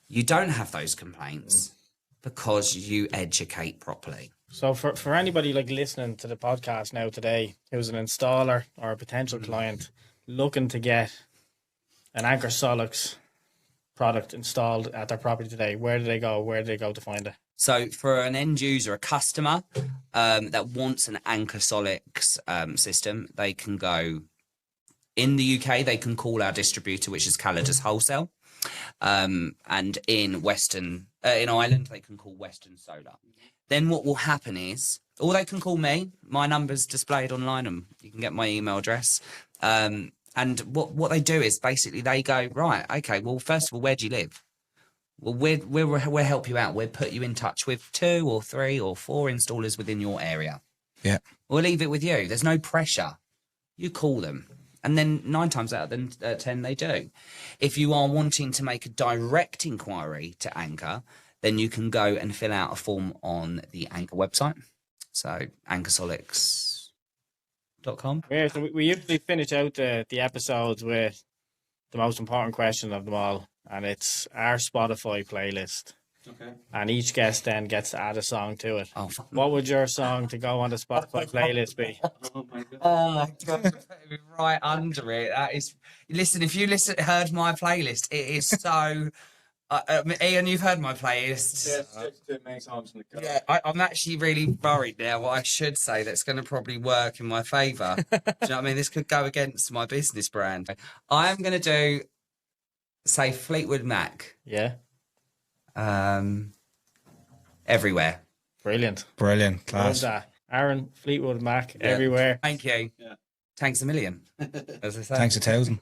you don't have those complaints because you educate properly. So for anybody like listening to the podcast now today, who's an installer or a potential client looking to get an Anker Solix product installed at their property today, where do they go? Where do they go to find it? So for an end user, a customer that wants an Anker Solix system, they can go in the UK. They can call our distributor, which is Calidus Wholesale, and in Ireland, they can call Western Solar. Then what will happen is, or they can call me. My number's displayed online, and you can get my email address. And what they do is basically they go, right, okay, well, first of all, where do you live? Well, we'll help you out. We'll put you in touch with 2 or 3 or 4 installers within your area. Yeah. We'll leave it with you. There's no pressure. You call them. And then 9 times out of 10, they do. If you are wanting to make a direct inquiry to Anker, then you can go and fill out a form on the Anker website. So ankersolix.com. Yeah, so we usually finish out the episodes with the most important question of them all, and it's our Spotify playlist. Okay. And each guest then gets to add a song to it. Oh, what would your song to go on the Spotify playlist be? Oh my God, right under it. That is. Listen, if you heard my playlist, it is so. Ian, you've heard my playlist. Yes, it makes arms in the car. Yeah, I'm actually really worried now what I should say that's going to probably work in my favour. Do you know what I mean? This could go against my business brand. I am going to say Fleetwood Mac. Yeah. Everywhere. Brilliant. Brilliant. Love Class. that. Aaron, Fleetwood Mac, everywhere. Thank you. Yeah. Thanks a million, as I say. Thanks 1,000.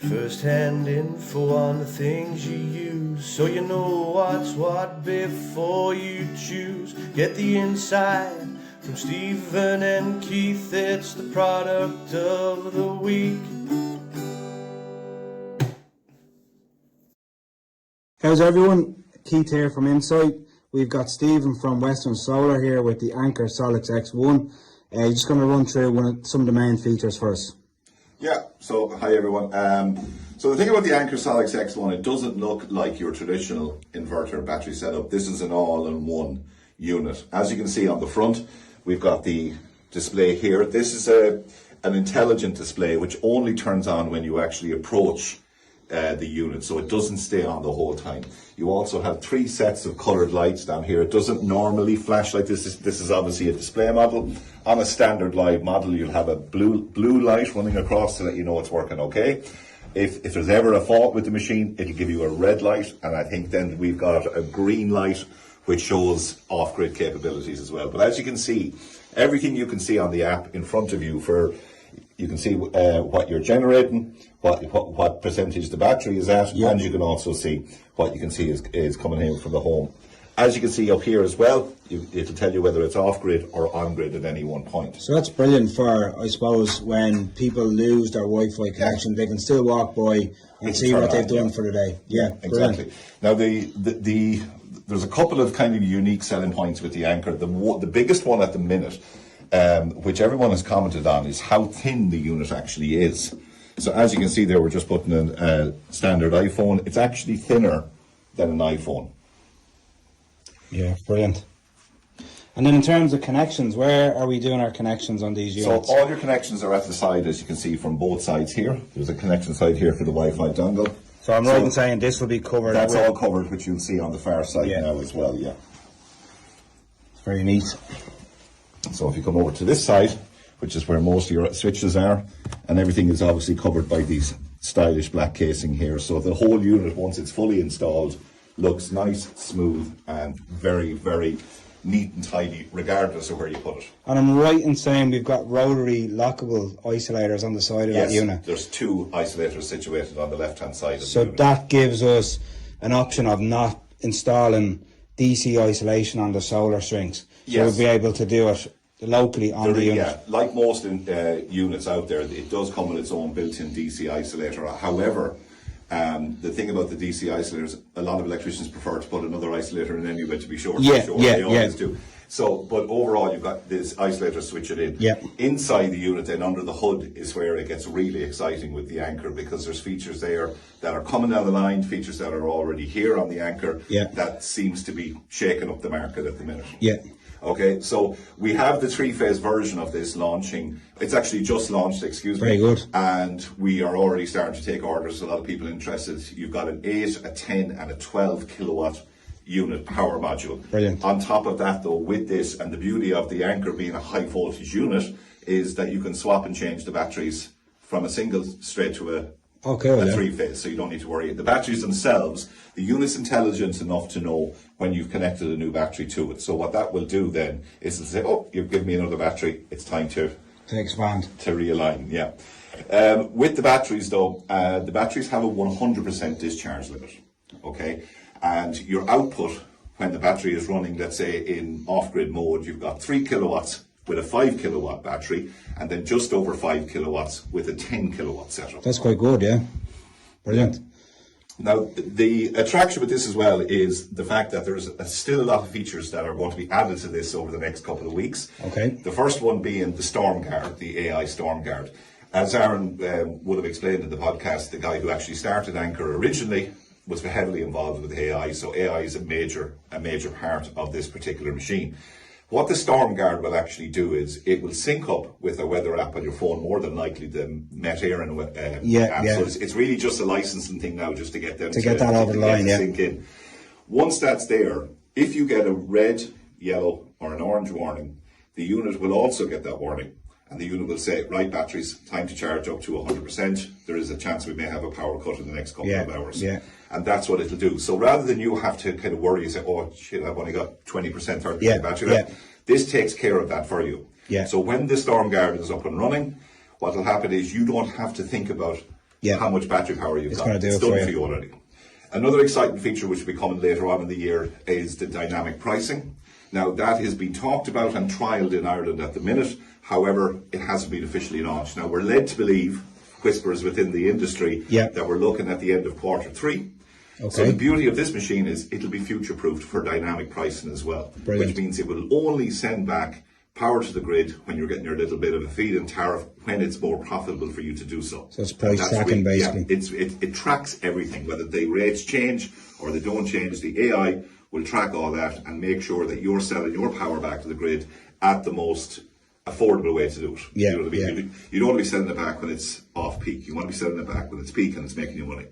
First-hand info on the things you use, so you know what's what before you choose. Get the inside from Stephen and Keith, it's the product of the week. How's everyone? Keith here from Insight. We've got Stephen from Western Solar here with the Anker Solix X1. He's just going to run through some of the main features for us. Yeah, so hi everyone. So the thing about the Anker Solix X1, it doesn't look like your traditional inverter battery setup. This is an all-in-one unit. As you can see on the front, we've got the display here. This is an intelligent display which only turns on when you actually approach the unit, so it doesn't stay on the whole time. You also have 3 sets of coloured lights down here. It doesn't normally flash like this. This is obviously a display model. On a standard live model, you'll have a blue light running across so that you know it's working okay. If there's ever a fault with the machine, it'll give you a red light, and I think then we've got a green light which shows off-grid capabilities as well. But as you can see, everything you can see on the app in front of you, you can see what you're generating, what percentage the battery is at, and you can also see what you can see is coming in from the home. As you can see up here as well, it'll tell you whether it's off-grid or on-grid at any one point. So that's brilliant for, I suppose, when people lose their Wi-Fi connection, they can still walk by and see what they've done for the day. Yeah, exactly. Now, there's a couple of kind of unique selling points with the Anker. The biggest one at the minute, which everyone has commented on, is how thin the unit actually is. So as you can see there, we're just putting in a standard iPhone. It's actually thinner than an iPhone. Yeah, brilliant. And then in terms of connections, where are we doing our connections on these units? So all your connections are at the side, as you can see from both sides here. There's a connection side here for the Wi-Fi dongle. So I'm right in saying this will be covered. That's all covered, which you'll see on the far side now as well, yeah. Very neat. So if you come over to this side, which is where most of your switches are, and everything is obviously covered by these stylish black casing here. So the whole unit, once it's fully installed, looks nice, smooth, and very, very neat and tidy, regardless of where you put it. And I'm right in saying we've got rotary lockable isolators on the side of that unit. There's 2 isolators situated on the left-hand side of the So unit. that gives us an option of not installing DC isolation on the solar strings. So we'll be able to do it locally on the unit. Yeah, like most units out there, it does come with its own built-in DC isolator. However, the thing about the DC isolators, a lot of electricians prefer to put another isolator in anyway to be sure. They always do. So, but overall, you've got this isolator switch it in. Yeah. Inside the unit, then under the hood, is where it gets really exciting with the Anker, because there's features there that are coming down the line, features that are already here on the Anker. Yeah. That seems to be shaking up the market at the minute. Yeah. Okay, so we have the 3-phase version of this launching. It's actually just launched, excuse me. Very good. And we are already starting to take orders. A lot of people interested. You've got an 8, a 10, and a 12 kilowatt unit power module. Brilliant. On top of that, though, with this, and the beauty of the Anker being a high voltage unit, is that you can swap and change the batteries from a single straight to a 3-phase, so you don't need to worry. The batteries themselves, the unit's intelligent enough to know when you've connected a new battery to it. So what that will do then is to say, oh, you've given me another battery, it's time to expand. To realign, yeah. With the batteries though, the batteries have a 100% discharge limit, okay? And your output, when the battery is running, let's say in off-grid mode, you've got 3 kilowatts with a 5 kilowatt battery, and then just over 5 kilowatts with a 10 kilowatt setup. That's quite good, yeah. Brilliant. Now, the attraction with this as well is the fact that there's still a lot of features that are going to be added to this over the next couple of weeks. Okay. The first one being the Storm Guard, the AI Storm Guard. As Aaron would have explained in the podcast, the guy who actually started Anker originally was heavily involved with AI, so AI is a major part of this particular machine. What the Storm Guard will actually do is it will sync up with a weather app on your phone, more than likely the Met Air and app. So it's really just a licensing thing now, just to get them to get that over the line, sync in. Once that's there, if you get a red, yellow, or an orange warning, the unit will also get that warning. And the unit will say, right, batteries, time to charge up to 100%. There is a chance we may have a power cut in the next couple of hours. Yeah. And that's what it'll do. So rather than you have to kind of worry and say, oh, shit, I've only got 20%, 30% battery left, this takes care of that for you. Yeah. So when the Storm Guard is up and running, what will happen is you don't have to think about how much battery power you've got. It's done for you already. Another exciting feature which will be coming later on in the year is the dynamic pricing. Now, that has been talked about and trialled in Ireland at the minute. However, it hasn't been officially launched. Now, we're led to believe, whispers within the industry, that we're looking at the end of Q3. Okay. So the beauty of this machine is it'll be future-proofed for dynamic pricing as well. Brilliant. Which means it will only send back power to the grid when you're getting your little bit of a feed-in tariff, when it's more profitable for you to do so. So it's price tracking, basically. Yeah, it tracks everything, whether the rates change or they don't change. The AI will track all that and make sure that you're selling your power back to the grid at the most affordable way to do it. Yeah, You know what I mean? yeah. You don't want to be selling it back when it's off peak. You want to be selling it back when it's peak and it's making you money.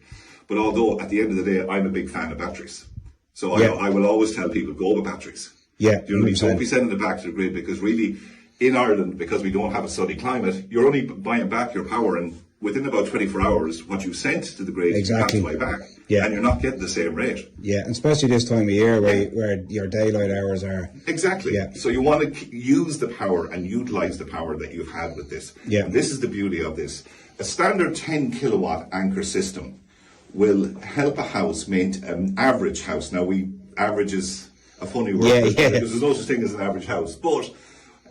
But although at the end of the day, I'm a big fan of batteries. So Yeah. I will always tell people, go with batteries. Yeah, Do you know what I mean? 100%. Don't be sending it back to the grid, because really, in Ireland, because we don't have a sunny climate, you're only buying back your power, and within about 24 hours, what you sent to the grid, Exactly. you have to buy back. Yeah. And you're not getting the same rate. Yeah, and especially this time of year where your daylight hours are. Exactly. Yeah. So you want to use the power and utilize the power that you've had with this. Yeah. And this is the beauty of this. A standard 10 kilowatt Anker system will help a house an average house. Now, average is a funny word, Yeah, because yeah. there's no such thing as an average house. But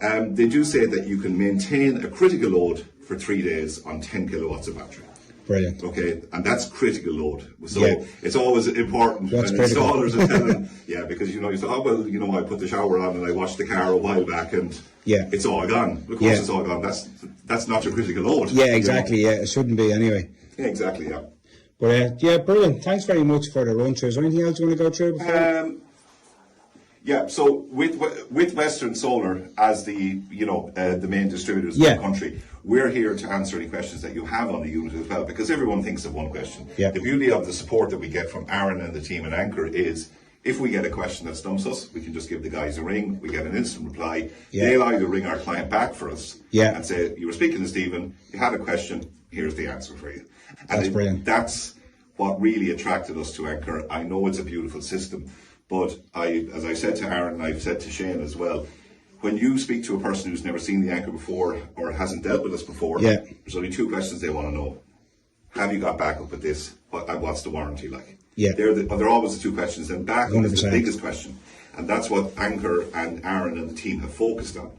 they do say that you can maintain a critical load for 3 days on 10 kilowatts of battery. Brilliant. Okay, and that's critical load. So Yeah. it's always important What's when critical? installers are telling, yeah, because you say, oh well, I put the shower on and I washed the car a while back and Yeah. it's all gone. Of course, Yeah. it's all gone. That's not your critical load. Yeah, exactly. Yeah, it shouldn't be anyway. Yeah, exactly. Yeah. But yeah, brilliant. Thanks very much for the run through. Is there anything else you want to go through before? Yeah. So with Western Solar as the the main distributors Yeah. in the country, we're here to answer any questions that you have on the unit as well, because everyone thinks of one question. Yeah. The beauty of the support that we get from Aaron and the team at Anker is, if we get a question that stumps us, we can just give the guys a ring. We get an instant reply. Yeah. They'll either ring our client back for us Yeah. and say, you were speaking to Stephen, you had a question, here's the answer for you. And That's brilliant. That's what really attracted us to Anker. I know it's a beautiful system, but as I said to Aaron, and I've said to Shane as well, when you speak to a person who's never seen the Anker before or hasn't dealt with us before, Yeah. there's only two questions they want to know. Have you got backup with this? What's the warranty like? Yeah. They're always the two questions, and backup is the 100%. biggest question. And that's what Anker and Aaron and the team have focused on.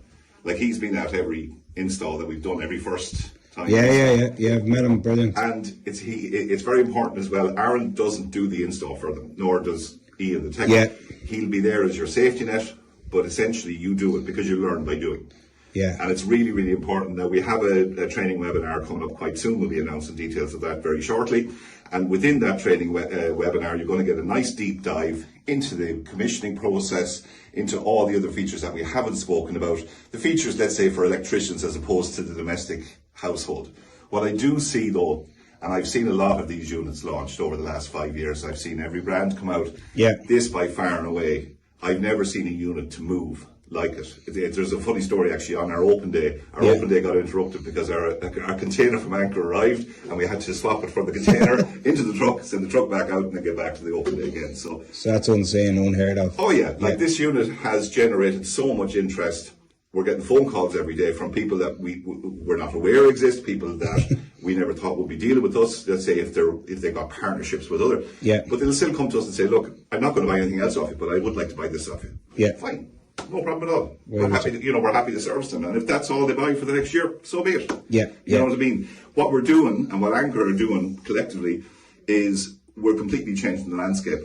Like, he's been at every install that we've done, every first time. Yeah. I've met him. Brilliant. And it's very important as well. Aaron doesn't do the install for them, nor does Ian, the tech. Yeah. He'll be there as your safety net, but essentially you do it because you learn by doing. Yeah. And it's really, really important. Now, we have a training webinar coming up quite soon. We'll be announcing details of that very shortly. And within that training webinar, you're going to get a nice deep dive into the commissioning process, into all the other features that we haven't spoken about. The features, let's say, for electricians as opposed to the domestic household. What I do see, though, and I've seen a lot of these units launched over the last 5 years. I've seen every brand come out. Yeah. This by far and away, I've never seen a unit to move like it. There's a funny story actually on our open day. Our Yeah. open day got interrupted because our container from Anker arrived and we had to swap it from the container into the truck, send the truck back out and then get back to the open day again. So that's unseen, unheard of. oh yeah, this unit has generated so much interest. We're getting phone calls every day from people that we're not aware exist, people that we never thought would be dealing with us. Let's say if they've got partnerships with other, Yeah. but they'll still come to us and say, look, I'm not going to buy anything else off you, but I would like to buy this off you. Yeah. Fine, no problem at all. Well, We're happy to service them, and if that's all they buy for the next year, so be it. Yeah, You know yeah. what I mean? What we're doing and what Anker are doing collectively is we're completely changing the landscape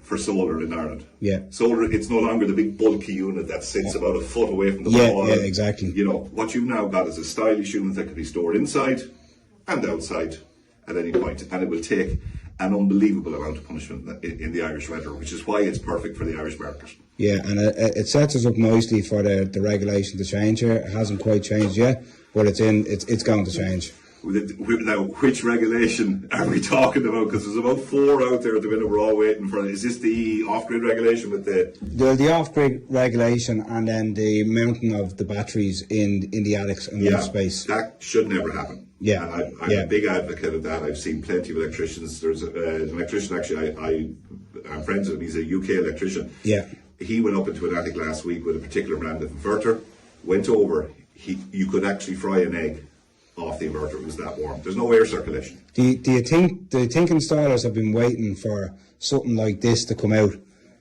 for solar in Ireland. Yeah. Solar, it's no longer the big bulky unit that sits about a foot away from the Yeah, wall. yeah, exactly. You know, what you've now got is a stylish unit that can be stored inside and outside at any point, and it will take an unbelievable amount of punishment in the Irish weather, which is why it's perfect for the Irish market. Yeah, and it sets us up nicely for the regulation to change here. It hasn't quite changed yet, but it's going to change. Now, which regulation are we talking about? Because there's about 4 out there at the minute we're all waiting for. Is this the off-grid regulation with The off-grid regulation, and then the mounting of the batteries in the attics and roof space. That should never happen. Yeah, And I'm yeah. a big advocate of that. I've seen plenty of electricians. There's an electrician, actually, I'm friends with him, he's a UK electrician. Yeah. He went up into an attic last week with a particular brand of inverter, went over, you could actually fry an egg off the inverter, it was that warm. There's no air circulation. Do you think installers have been waiting for something like this to come out?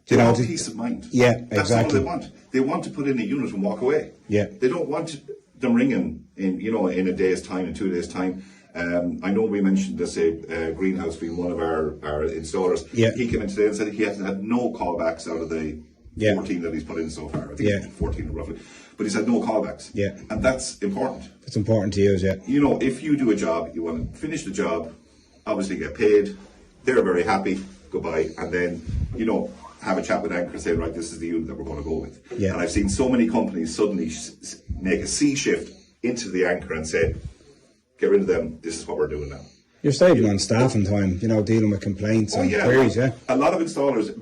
They want peace of mind. Yeah, That's exactly. all they want. They want to put in a unit and walk away. Yeah. They don't want them ringing in a day's time, in 2 days' time. I know we mentioned this greenhouse being one of our installers. Yeah. He came in today and said he hasn't had no callbacks out of the Yeah. 14 that he's put in so far. I think Yeah. 14 roughly. But he's had no callbacks. Yeah. And that's important. It's important to use, yeah. You know, if you do a job, you want to finish the job, obviously get paid, they're very happy, goodbye, and then, have a chat with Anker and say, right, this is the unit that we're going to go with. Yeah. And I've seen so many companies suddenly make a sea shift into the Anker and say, get rid of them, this is what we're doing now. You're saving on staff and time, dealing with complaints and queries, yeah. A lot of installers,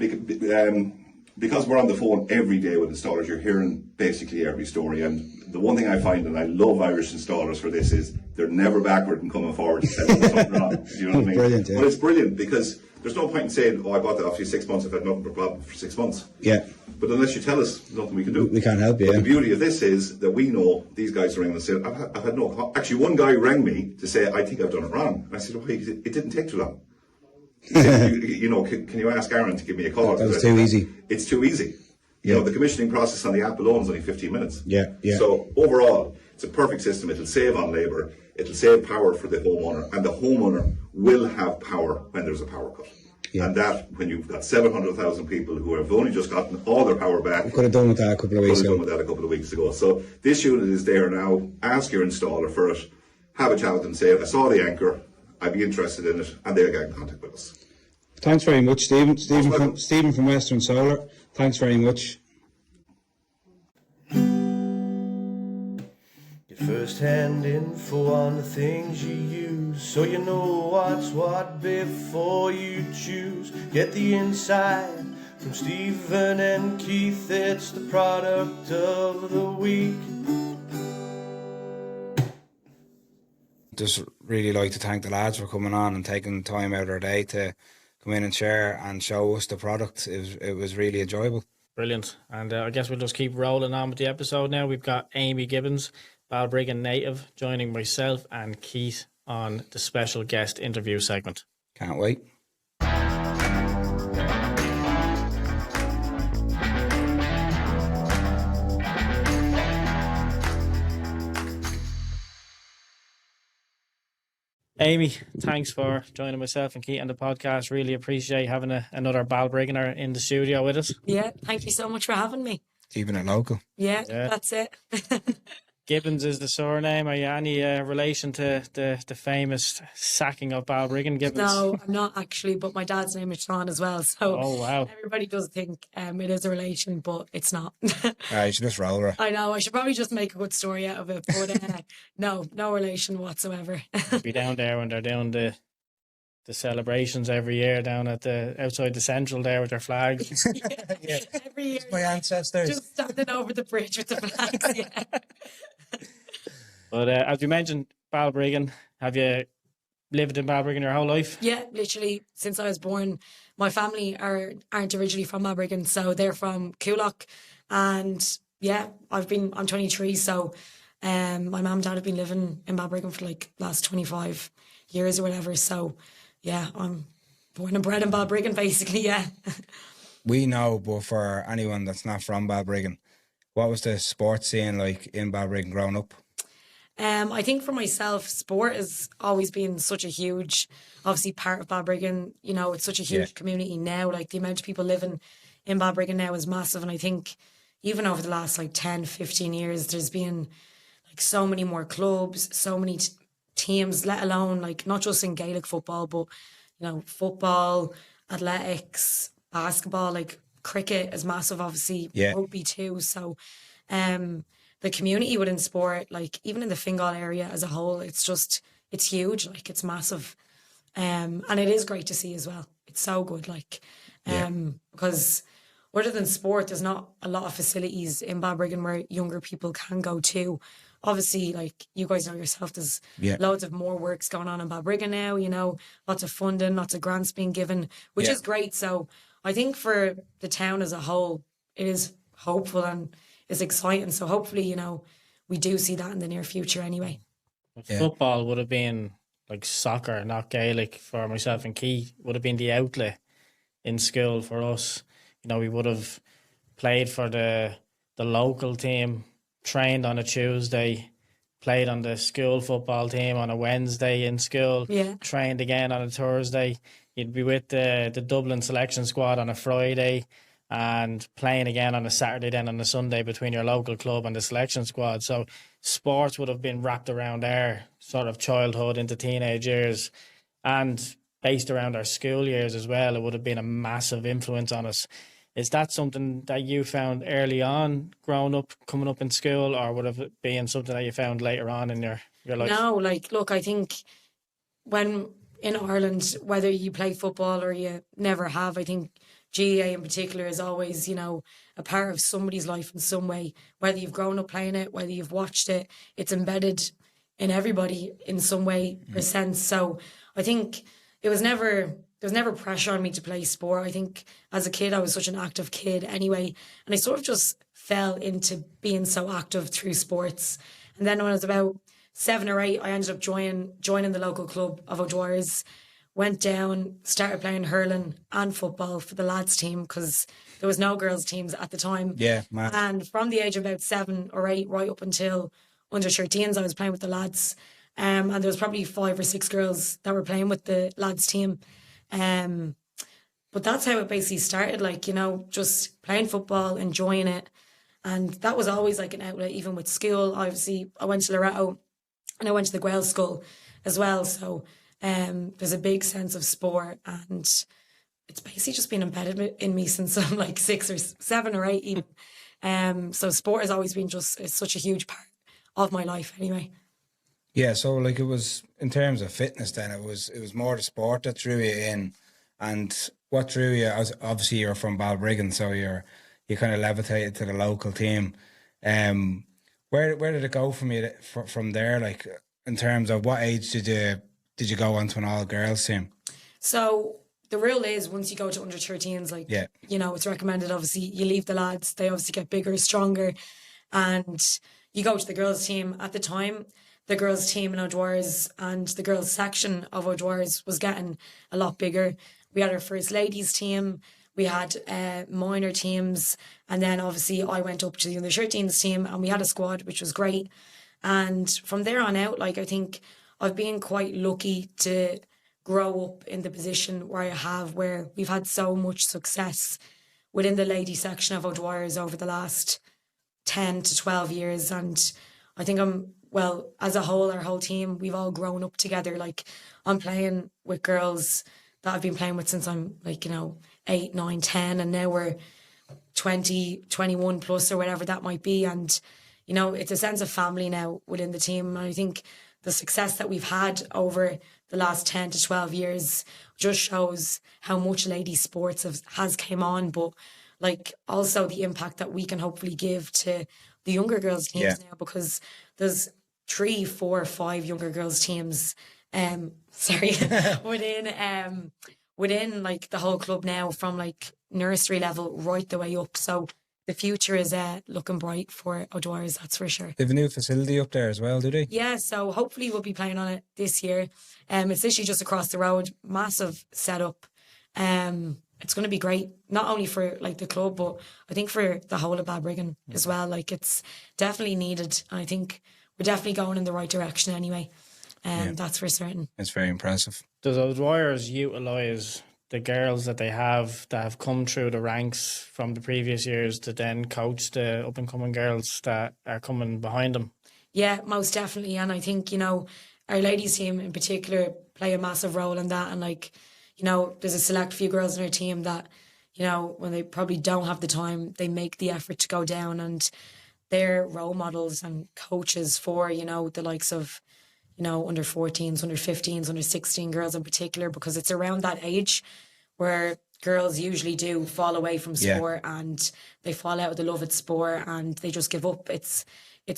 because we're on the phone every day with installers, you're hearing basically every story. And the one thing I find, and I love Irish installers for this, is they're never backward in coming forward and saying something wrong. Do you know what I mean? Brilliant, yeah. But it's brilliant because there's no point in saying, I bought that off you 6 months, I've had nothing but a problem for 6 months. Yeah. But unless you tell us, nothing we can do. We can't help you, But yeah. the beauty of this is that we know these guys ring and say, I've had no... Actually, one guy rang me to say, I think I've done it wrong. And I said, well, it didn't take too long. He said, can you ask Aaron to give me a call? That was too easy. It's too easy. The commissioning process on the app alone is only 15 minutes. Yeah. So overall, it's a perfect system. It'll save on labour. It'll save power for the homeowner. And the homeowner will have power when there's a power cut. Yeah. And that, when you've got 700,000 people who have only just gotten all their power back. We could have done with that a couple of weeks ago. So this unit is there now. Ask your installer for it. Have a chat with them. Say, I saw the Anker. I'd be interested in it. And they'll get in contact with us. Thanks very much, Stephen. Stephen from Western Solar. Thanks very much. Get first-hand info on the things you use, so you know what's what before you choose. Get the inside from Stephen and Keith. It's the product of the week. Just really like to thank the lads for coming on and taking time out of their day to come in and share and show us the product. It was really enjoyable. Brilliant. And I guess we'll just keep rolling on with the episode now. We've got Amy Gibbons, Balbriggan native, joining myself and Keith on the special guest interview segment. Can't wait. Amy, thanks for joining myself and Keith on the podcast. Really appreciate having another Balbrigganer in the studio with us. Yeah, thank you so much for having me. Keeping it local. Yeah. That's it. Gibbons is the surname. Are you any relation to the famous sacking of Balbriggan, Gibbons? No, I'm not actually, but my dad's name is Sean as well. So everybody does think it is a relation, but it's not. You should just roll her. I know, I should probably just make a good story out of it, but no relation whatsoever. Be down there when they're doing the celebrations every year down at outside the central there with their flags. Yeah. Every year. My ancestors. Just standing over the bridge with the flags, yeah. But as you mentioned, Balbriggan, have you lived in Balbriggan your whole life? Yeah, literally since I was born. My family aren't originally from Balbriggan, so they're from Coolock. And yeah, I'm 23, so my mum and dad have been living in Balbriggan for like last 25 years or whatever. So yeah, I'm born and bred in Balbriggan, basically, yeah. We know, but for anyone that's not from Balbriggan, what was the sports scene like in Balbriggan growing up? I think for myself, sport has always been such a huge, obviously, part of Balbriggan. It's such a huge community now. Like, the amount of people living in Balbriggan now is massive. And I think even over the last, 10, 15 years, there's been, so many more clubs, so many teams, let alone, not just in Gaelic football, but, football, athletics, basketball, cricket is massive, obviously, rugby too. So, the community within sport, even in the Fingal area as a whole, it's huge, it's massive. And it is great to see as well. It's so good, because other than sport, there's not a lot of facilities in Balbriggan where younger people can go to. Obviously, you guys know yourself, there's loads of more works going on in Balbriggan now, lots of funding, lots of grants being given, which is great. So I think for the town as a whole, it is hopeful and is exciting. So hopefully, we do see that in the near future anyway. Football would have been soccer, not Gaelic, for myself and Keith, would have been the outlet in school for us. We would have played for the local team, trained on a Tuesday, played on the school football team on a Wednesday in school, trained again on a Thursday. You'd be with the Dublin selection squad on a Friday, and playing again on a Saturday, then on a Sunday between your local club and the selection squad. So sports would have been wrapped around our sort of childhood into teenage years, and based around our school years as well. It would have been a massive influence on us. Is that something that you found early on, growing up, coming up in school, or would have it been something that you found later on in your life? No, like, look, I think when in Ireland, whether you play football or you never have, I think GAA in particular is always, a part of somebody's life in some way. Whether you've grown up playing it, whether you've watched it, it's embedded in everybody in some way or sense. So I think there was never pressure on me to play sport. I think as a kid, I was such an active kid anyway. And I sort of just fell into being so active through sports. And then when I was about 7 or 8, I ended up joining the local club of O'Dwyer's, went down, started playing hurling and football for the lads team because there was no girls teams at the time. Yeah, man. And from the age of about 7 or 8, right up until under 13s, I was playing with the lads. And there was probably 5 or 6 girls that were playing with the lads team. But that's how it basically started, just playing football, enjoying it. And that was always like an outlet, even with school. Obviously, I went to Loretto and I went to the Gael school as well. So there's a big sense of sport, and it's basically just been embedded in me since I'm like 6 or 7 or 8 even. So sport has always been it's such a huge part of my life anyway. Yeah, so it was in terms of fitness. Then it was more the sport that drew you in, and what drew you. Obviously, you're from Balbriggan, so you kind of levitated to the local team. Where did it go from there? Like in terms of what age did you go onto an all girls team? So the rule is once you go to under 13s, it's recommended. Obviously, you leave the lads; they obviously get bigger, stronger, and you go to the girls team. At the time, the girls team in O'Dwyer's and the girls section of O'Dwyer's was getting a lot bigger. We had our first ladies team, we had minor teams, and then obviously I went up to the under 13s team and we had a squad, which was great. And from there on out, I think I've been quite lucky to grow up in the position where I have, where we've had so much success within the ladies section of O'Dwyer's over the last 10 to 12 years. And I think as a whole, our whole team, we've all grown up together. Like, I'm playing with girls that I've been playing with since I'm 8, 9, 10, and now we're 20, 21 plus or whatever that might be. And, it's a sense of family now within the team. And I think the success that we've had over the last 10 to 12 years just shows how much ladies sports has came on, but also the impact that we can hopefully give to the younger girls teams now, because there's 3, 4, 5 younger girls teams within the whole club now, from nursery level right the way up. So the future is looking bright for O'Dwyer's, that's for sure. They have a new facility up there as well, do they? Yeah, so hopefully we'll be playing on it this year. It's literally just across the road, massive setup. It's going to be great, not only for the club, but I think for the whole of Balbriggan as well. It's definitely needed, and I think we're definitely going in the right direction anyway. That's for certain. It's very impressive. Does O'Dwyer's utilise the girls that have come through the ranks from the previous years to then coach the up and coming girls that are coming behind them? Yeah, most definitely. And I think, our ladies team in particular play a massive role in that. And there's a select few girls in our team that, when they probably don't have the time, they make the effort to go down, and they're role models and coaches for, the likes of, under 14s, under 15s, under 16 girls in particular, because it's around that age where girls usually do fall away from sport and they fall out of the love of sport and they just give up. It's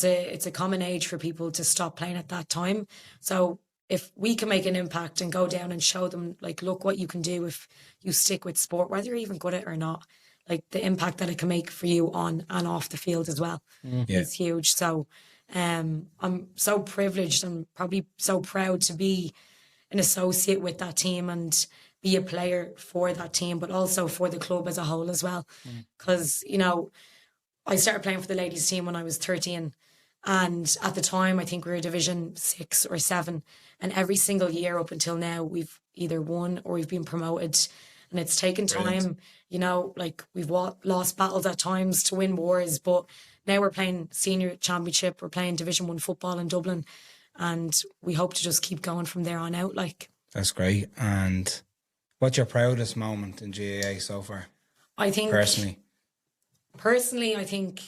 a common age for people to stop playing at that time. So if we can make an impact and go down and show them, look what you can do if you stick with sport, whether you're even good at it or not, the impact that it can make for you on and off the field as well is huge. So I'm so privileged and probably so proud to be an associate with that team and be a player for that team, but also for the club as a whole as well. Because, I started playing for the ladies team when I was 13. And at the time, I think we were Division 6 or 7. And every single year up until now, we've either won or we've been promoted. And it's taken time, we've lost battles at times to win wars, but now we're playing senior championship, we're playing Division 1 football in Dublin, and we hope to just keep going from there on out. That's great. And what's your proudest moment in GAA so far? I think personally? I think,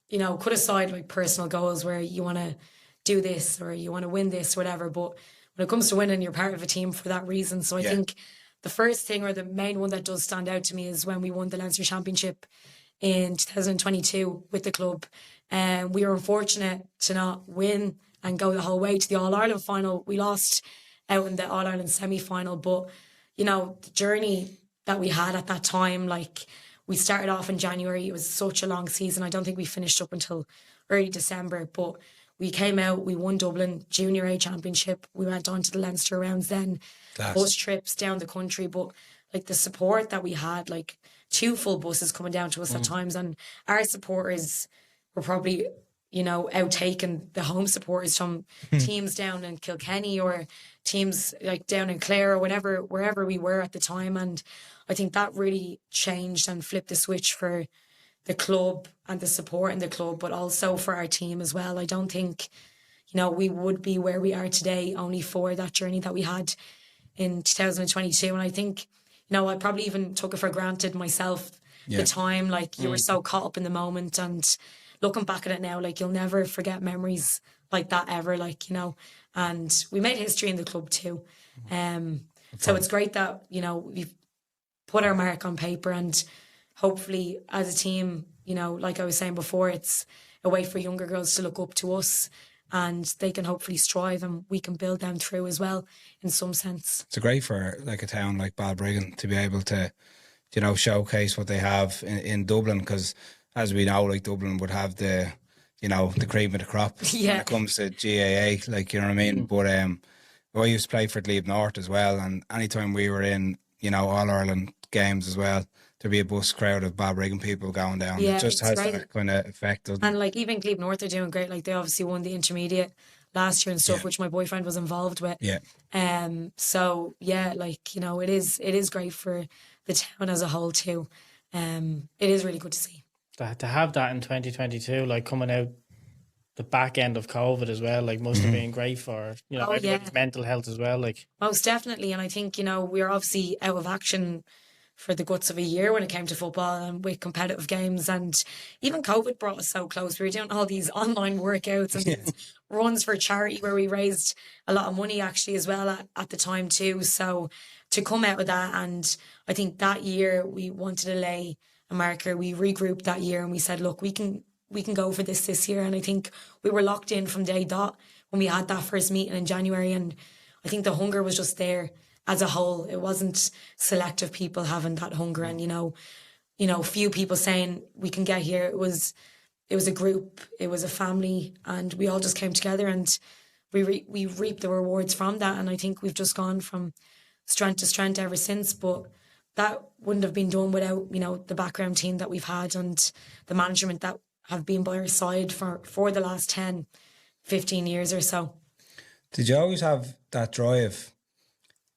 you know, put aside like personal goals where you want to do this or you want to win this, whatever. But when it comes to winning, you're part of a team for that reason. So I think the first thing or the main one that does stand out to me is when we won the Leinster Championship in 2022 with the club. And we were unfortunate to not win and go the whole way to the All-Ireland final. We lost out in the All-Ireland semi-final. But, you know, the journey that we had at that time, like we started off in January. It was such a long season. I don't think we finished up until early December. But we came out, we won Dublin Junior A Championship. We went on to the Leinster rounds then. Bus trips down the country. But like the support that we had, like 2 full buses coming down to us at times. And our supporters were probably, you know, outtaking the home supporters from teams down in Kilkenny or teams like down in Clare or whatever, wherever we were at the time. And I think that really changed and flipped the switch for the club and the support in the club, but also for our team as well. I don't think, you know, we would be where we are today only for that journey that we had in 2022. And I think, you know, I probably even took it for granted myself, the time, like you were so caught up in the moment. And looking back at it now, like you'll never forget memories like that ever, like, you know, and we made history in the club too. So it's great that, you know, we've put our mark on paper, and hopefully as a team, you know, like I was saying before, it's a way for younger girls to look up to us and they can hopefully strive and we can build them through as well in some sense. It's great for like a town like Balbriggan to be able to, you know, showcase what they have in Dublin, because as we know, like Dublin would have the, you know, the cream of the crop when it comes to GAA, like, you know what I mean? But I used to play for Glebe North as well, and anytime we were in, you know, All-Ireland games as well, there'd be a bus crowd of Balbriggan people going down. Yeah, it just has great. that kind of effect. And like even Glebe North are doing great. Like they obviously won the intermediate last year and stuff, which my boyfriend was involved with. Yeah. So yeah, like, you know, it is great for the town as a whole too. It is really good to see. To have that in 2022, like coming out the back end of COVID as well, like must have been great for, you know, everybody's mental health as well. Like most definitely. And I think, you know, we were obviously out of action for the guts of a year when it came to football and with competitive games, and even COVID brought us so close. We were doing all these online workouts and these runs for charity where we raised a lot of money actually as well at the time too. So to come out of that, and I think that year we wanted to lay a marker. We regrouped that year and we said, look, we can go for this year. And I think we were locked in from day dot when we had that first meeting in January, and I think the hunger was just there as a whole. It wasn't selective people having that hunger and, you know, few people saying we can get here. It was a group, it was a family, and we all just came together and we reaped the rewards from that. And I think we've just gone from strength to strength ever since. But that wouldn't have been done without, you know, the background team that we've had and the management that have been by our side for the last 10, 15 years or so. Did you always have that drive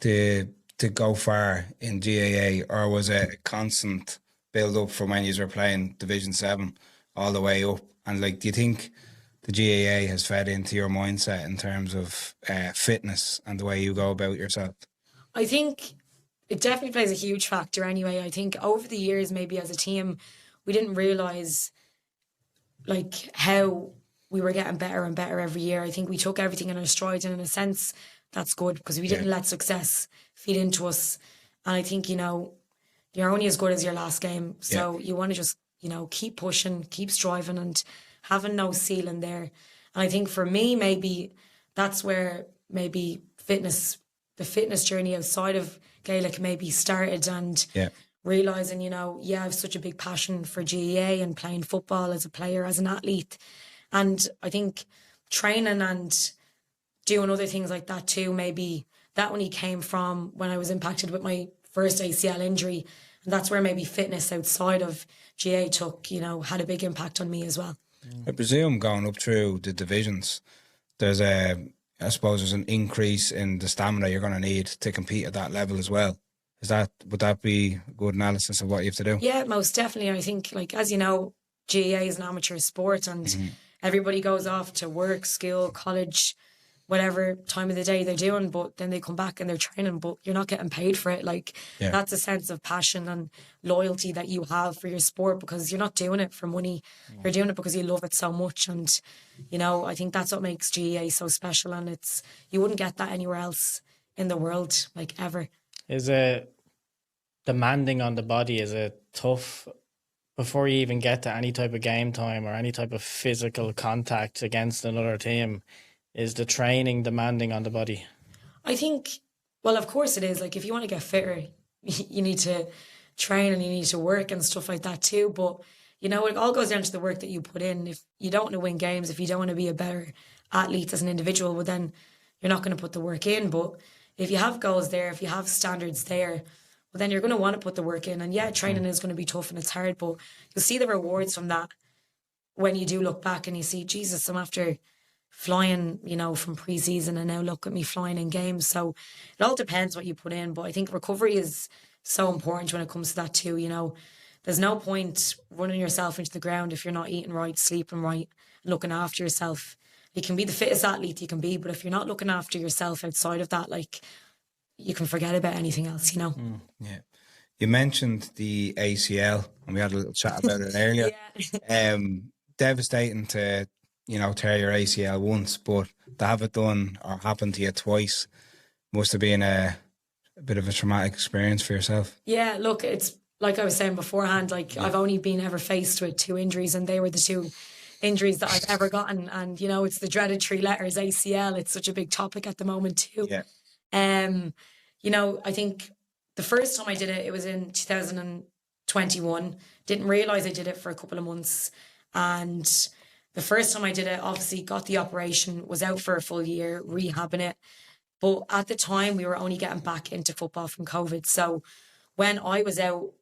to go far in GAA, or was it a constant build up from when you were playing Division 7 all the way up? And like, do you think the GAA has fed into your mindset in terms of fitness and the way you go about yourself? I think it definitely plays a huge factor anyway. I think over the years, maybe as a team, we didn't realise like how we were getting better and better every year. I think we took everything in our stride, and in a sense, that's good because we didn't let success feed into us. And I think, you know, you're only as good as your last game. So you want to just, you know, keep pushing, keep striving and having no ceiling there. And I think for me, maybe that's where maybe the fitness journey outside of Gaelic maybe started, and realising, you know, I have such a big passion for GAA and playing football as a player, as an athlete. And I think training and doing other things like that too, maybe that only came from when I was impacted with my first ACL injury. And that's where maybe fitness outside of GAA had a big impact on me as well. I presume going up through the divisions, there's there's an increase in the stamina you're going to need to compete at that level as well. Would that be a good analysis of what you have to do? Yeah, most definitely. I think, like, as you know, GAA is an amateur sport and everybody goes off to work, school, college, whatever time of the day they're doing, but then they come back and they're training, but you're not getting paid for it. Like, that's a sense of passion and loyalty that you have for your sport, because you're not doing it for money. You're doing it because you love it so much. And, you know, I think that's what makes GEA so special. And you wouldn't get that anywhere else in the world, like, ever. Is it demanding on the body? Is it tough before you even get to any type of game time or any type of physical contact against another team? Is the training demanding on the body? I think, well, of course it is. Like, if you want to get fitter, you need to train and you need to work and stuff like that too. But, you know, it all goes down to the work that you put in. If you don't want to win games, if you don't want to be a better athlete as an individual, well, then you're not going to put the work in. But if you have goals there, if you have standards there, well, then you're going to want to put the work in. And yeah, training is going to be tough and it's hard, but you'll see the rewards from that when you do look back and you see, Jesus, I'm after flying, you know, from pre-season, and now look at me flying in games. So it all depends what you put in, but I think recovery is so important when it comes to that too. You know, there's no point running yourself into the ground if you're not eating right, sleeping right, looking after yourself. You can be the fittest athlete you can be, but if you're not looking after yourself outside of that, like, you can forget about anything else, you know. Yeah. You mentioned the ACL, and we had a little chat about it earlier. Devastating to, you know, tear your ACL once, but to have it done or happen to you twice must have been a bit of a traumatic experience for yourself. Yeah, look, it's like I was saying beforehand, like, I've only been ever faced with 2 injuries, and they were the 2 injuries that I've ever gotten. And, you know, it's the dreaded 3 letters, ACL. It's such a big topic at the moment too. Yeah. You know, I think the first time I did it, it was in 2021. Didn't realise I did it for a couple of months. And the first time I did it, obviously got the operation, was out for a full year, rehabbing it. But at the time, we were only getting back into football from COVID. So when I was out,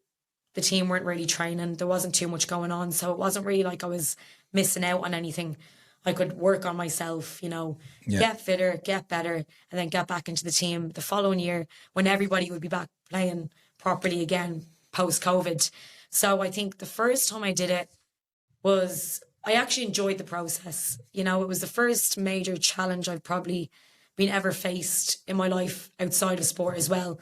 the team weren't really training. There wasn't too much going on. So it wasn't really like I was missing out on anything. I could work on myself, you know, get fitter, get better, and then get back into the team the following year when everybody would be back playing properly again post-COVID. So I think the first time I did it was, I actually enjoyed the process. You know, it was the first major challenge I've probably been ever faced in my life outside of sport as well.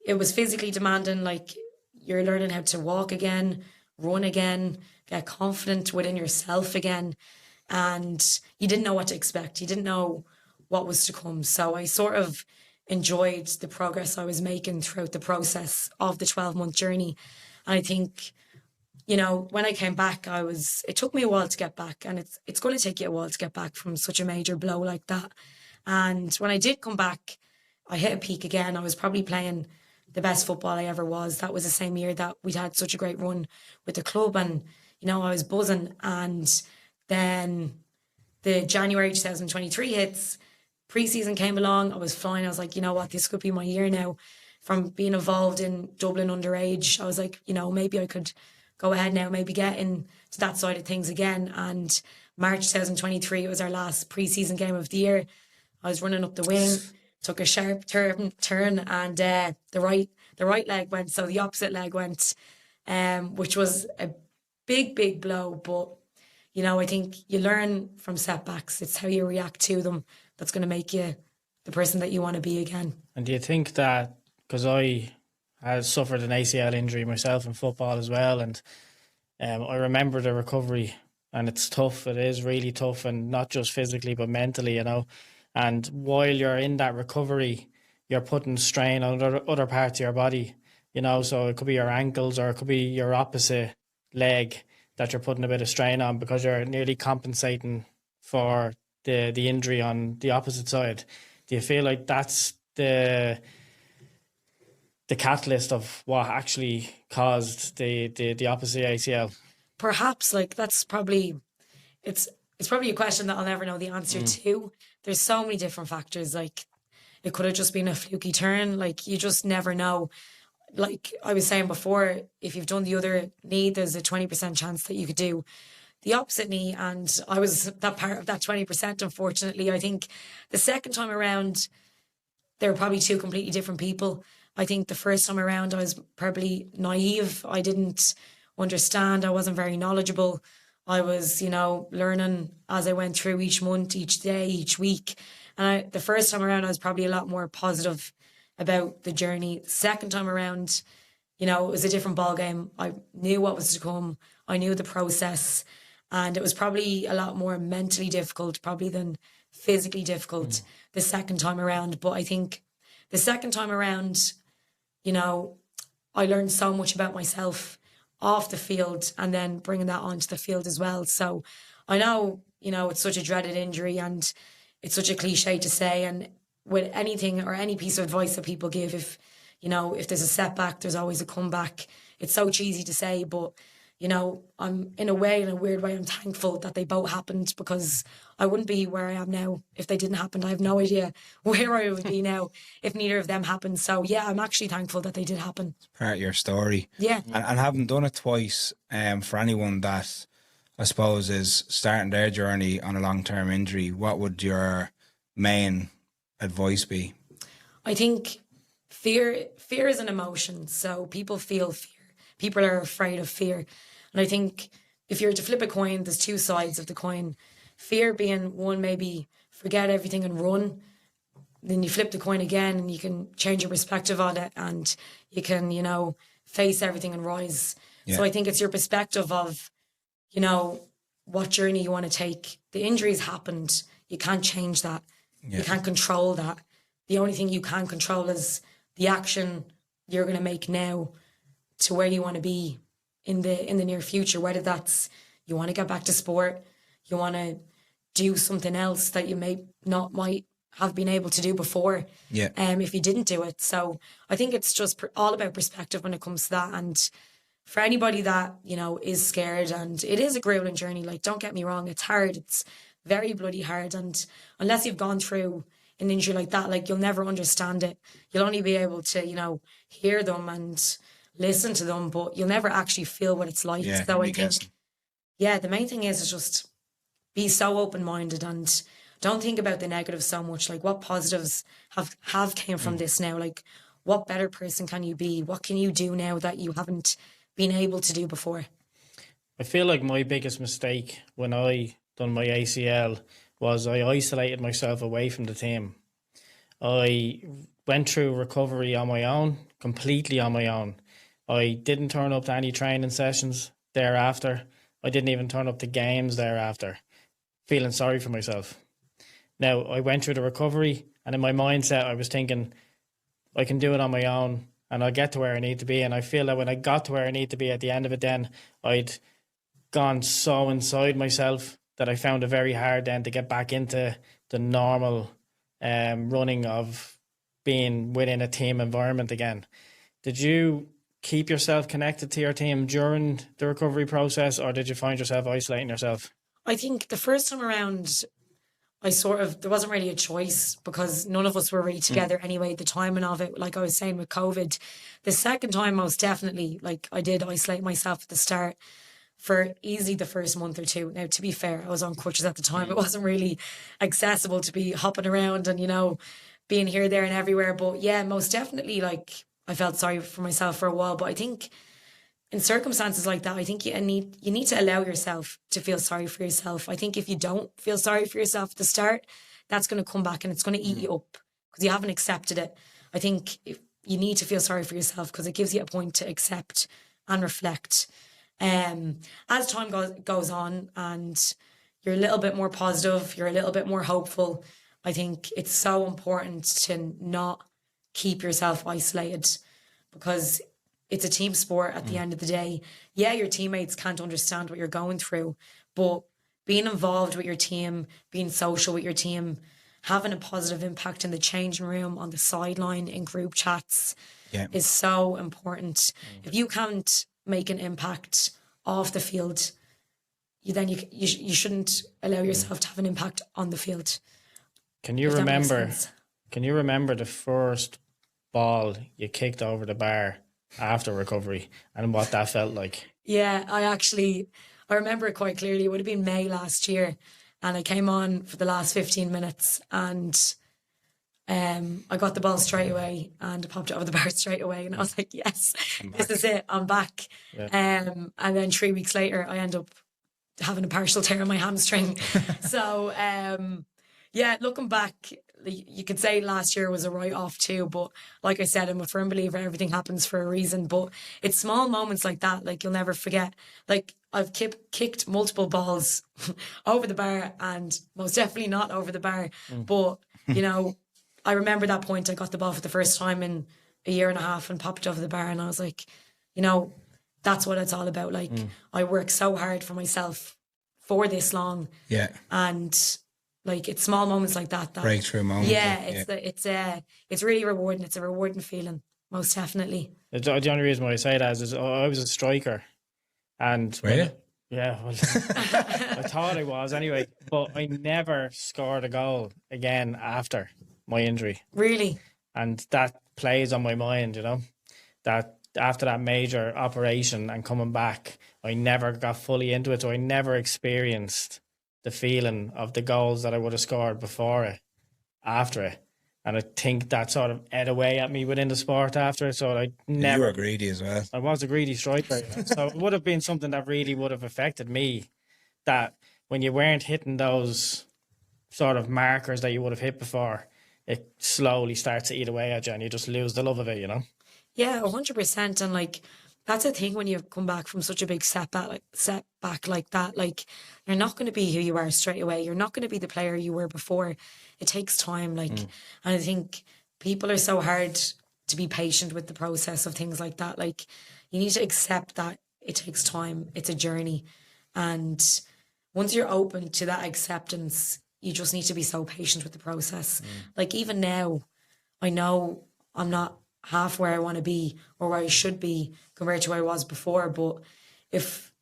It was physically demanding, like, you're learning how to walk again, run again, get confident within yourself again. And you didn't know what to expect. You didn't know what was to come. So I sort of enjoyed the progress I was making throughout the process of the 12-month journey. And I think, you know, when I came back, it took me a while to get back, and it's going to take you a while to get back from such a major blow like that. And when I did come back, I hit a peak again. I was probably playing the best football I ever was. That was the same year that we'd had such a great run with the club, and, you know, I was buzzing. And then the January 2023 hits, pre-season came along, I was flying. I was like, you know what, this could be my year now. From being involved in Dublin underage, I was like, you know, maybe I could go ahead now, maybe get into that side of things again. And March 2023, it was our last pre-season game of the year. I was running up the wing, took a sharp turn, and the right leg went, so the opposite leg went, which was a big blow. But, you know, I think you learn from setbacks. It's how you react to them that's going to make you the person that you want to be again. And do you think that, because I had suffered an ACL injury myself in football as well, and I remember the recovery, and it's tough. It is really tough, and not just physically but mentally, you know. And while you're in that recovery, you're putting strain on other parts of your body, you know. So it could be your ankles, or it could be your opposite leg that you're putting a bit of strain on, because you're nearly compensating for the injury on the opposite side. Do you feel like that's the catalyst of what actually caused the opposite ACL? Perhaps, like, that's probably, it's probably a question that I'll never know the answer to. There's so many different factors. Like, it could have just been a fluky turn. Like, you just never know. Like I was saying before, if you've done the other knee, there's a 20% chance that you could do the opposite knee. And I was that part of that 20%, unfortunately. I think the second time around, they were probably 2 completely different people. I think the first time around, I was probably naive. I didn't understand. I wasn't very knowledgeable. I was, you know, learning as I went through each month, each day, each week. And the first time around, I was probably a lot more positive about the journey. Second time around, you know, it was a different ball game. I knew what was to come. I knew the process, and it was probably a lot more mentally difficult, probably than physically difficult the second time around. But I think the second time around, you know, I learned so much about myself off the field and then bringing that onto the field as well. So I know, you know, it's such a dreaded injury and it's such a cliche to say. And with anything or any piece of advice that people give, if, you know, if there's a setback, there's always a comeback. It's so cheesy to say, but, you know, I'm in a weird way, I'm thankful that they both happened, because I wouldn't be where I am now if they didn't happen. I have no idea where I would be now if neither of them happened. So yeah, I'm actually thankful that they did happen. Part of your story. Yeah. And having done it twice, for anyone that I suppose is starting their journey on a long-term injury, what would your main advice be? I think fear is an emotion. So people feel fear. People are afraid of fear. And I think if you were to flip a coin, there's two sides of the coin. Fear being one, maybe forget everything and run. Then you flip the coin again and you can change your perspective on it and you can, you know, face everything and rise. Yeah. So I think it's your perspective of, you know, what journey you want to take. The injuries happened. You can't change that. Yeah. You can't control that. The only thing you can control is the action you're going to make now to where you want to be in the near future, whether that's you want to get back to sport, you want to do something else that you might have been able to do before. Yeah. If you didn't do it. So I think it's just all about perspective when it comes to that. And for anybody that, you know, is scared, and it is a grueling journey, like, don't get me wrong, it's hard. It's very bloody hard. And unless you've gone through an injury like that, like, you'll never understand it. You'll only be able to, you know, hear them and listen to them, but you'll never actually feel what it's like. Yeah, so I think, yeah, the main thing is just be so open-minded and don't think about the negative so much. Like, what positives have came from this now? Like, what better person can you be? What can you do now that you haven't been able to do before? I feel like my biggest mistake when I done my ACL was I isolated myself away from the team. I went through recovery on my own, completely on my own. I didn't turn up to any training sessions thereafter. I didn't even turn up to games thereafter, feeling sorry for myself. Now, I went through the recovery, and in my mindset, I was thinking, I can do it on my own, and I'll get to where I need to be. And I feel that when I got to where I need to be at the end of it, then I'd gone so inside myself that I found it very hard then to get back into the normal running of being within a team environment again. Did you keep yourself connected to your team during the recovery process, or did you find yourself isolating yourself? I think the first time around, there wasn't really a choice because none of us were really together anyway, the timing of it, like I was saying with COVID. The second time, most definitely, like, I did isolate myself at the start for easily the first month or two. Now, to be fair, I was on crutches at the time. It wasn't really accessible to be hopping around and, you know, being here, there and everywhere. But yeah, most definitely, like, I felt sorry for myself for a while. But I think in circumstances like that, I think you need to allow yourself to feel sorry for yourself. I think if you don't feel sorry for yourself at the start, that's going to come back and it's going to eat you up because you haven't accepted it. I think you need to feel sorry for yourself because it gives you a point to accept and reflect. As time goes on and you're a little bit more positive, you're a little bit more hopeful, I think it's so important to not keep yourself isolated because it's a team sport at the end of the day. Yeah, your teammates can't understand what you're going through, but being involved with your team, being social with your team, having a positive impact in the changing room, on the sideline, in group chats is so important. If you can't make an impact off the field, you shouldn't allow yourself to have an impact on the field. Can you remember the first ball you kicked over the bar after recovery and what that felt like? Yeah, I remember it quite clearly. It would have been May last year and I came on for the last 15 minutes and I got the ball straight away and I popped it over the bar straight away and I was like, yes, this is it, I'm back. Yeah. And then 3 weeks later I end up having a partial tear in my hamstring. So yeah, looking back, you could say last year was a write-off too, but like I said, I'm a firm believer everything happens for a reason. But it's small moments like that, like you'll never forget. Like I've kicked multiple balls over the bar, and most definitely not over the bar. But you know, I remember that point. I got the ball for the first time in a year and a half and popped it over the bar, and I was like, you know, that's what it's all about. Like I work so hard for myself for this long, Yeah. and like it's small moments like that. Breakthrough moments. Yeah, like, it's really rewarding. It's a rewarding feeling, most definitely. The only reason why I say that is I was a striker, and Were you? yeah, well, I thought I was anyway, but I never scored a goal again after my injury, Really, and that plays on my mind. You know, that after that major operation and coming back, I never got fully into it, so I never experienced the feeling of the goals that I would have scored before it, after it. And I think that sort of ate away at me within the sport after it. So I You never. were greedy as well. I was a greedy striker. So it would have been something that really would have affected me. That when you weren't hitting those sort of markers that you would have hit before, it slowly starts to eat away at you and you just lose the love of it, you know? yeah, 100%. And like that's the thing when you come back from such a big setback like that. Like you're not going to be who you are straight away. You're not going to be the player you were before. It takes time. Like, and I think people are so hard to be patient with the process of things like that. Like you need to accept that it takes time. It's a journey, and once you're open to that acceptance, you just need to be so patient with the process. Like even now, I know I'm not half where I want to be or where I should be compared to where I was before. But if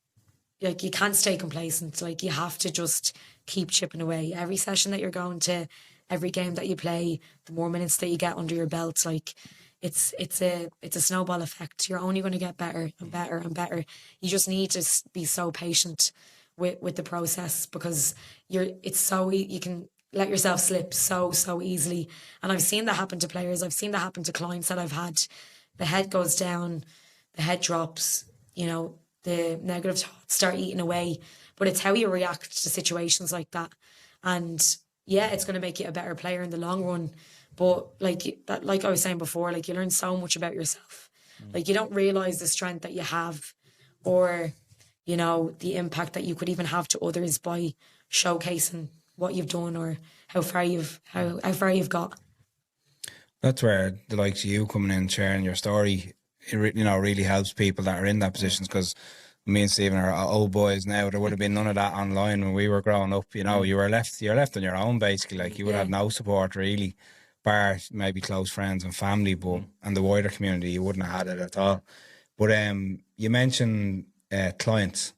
like you can't stay complacent, like you have to just keep chipping away. Every session that you're going to, every game that you play, the more minutes that you get under your belt, like it's a snowball effect. You're only going to get better and better and better. You just need to be so patient with the process because it's so you can let yourself slip so easily. And I've seen that happen to players. I've seen that happen to clients that I've had. The head goes down, the head drops, you know, the negative thoughts start eating away. But it's how you react to situations like that. And yeah, it's going to make you a better player in the long run. But like I was saying before, like you learn so much about yourself. Like you don't realize the strength that you have or, you know, the impact that you could even have to others by showcasing what you've done or how far you've got. That's where the likes of you coming in sharing your story, really helps people that are in that positions because me and Stephen are old boys now. There would have been none of that online when we were growing up. You know, you're left on your own basically. Like you would have no support really, bar maybe close friends and family, but and the wider community you wouldn't have had it at all. But you mentioned clients.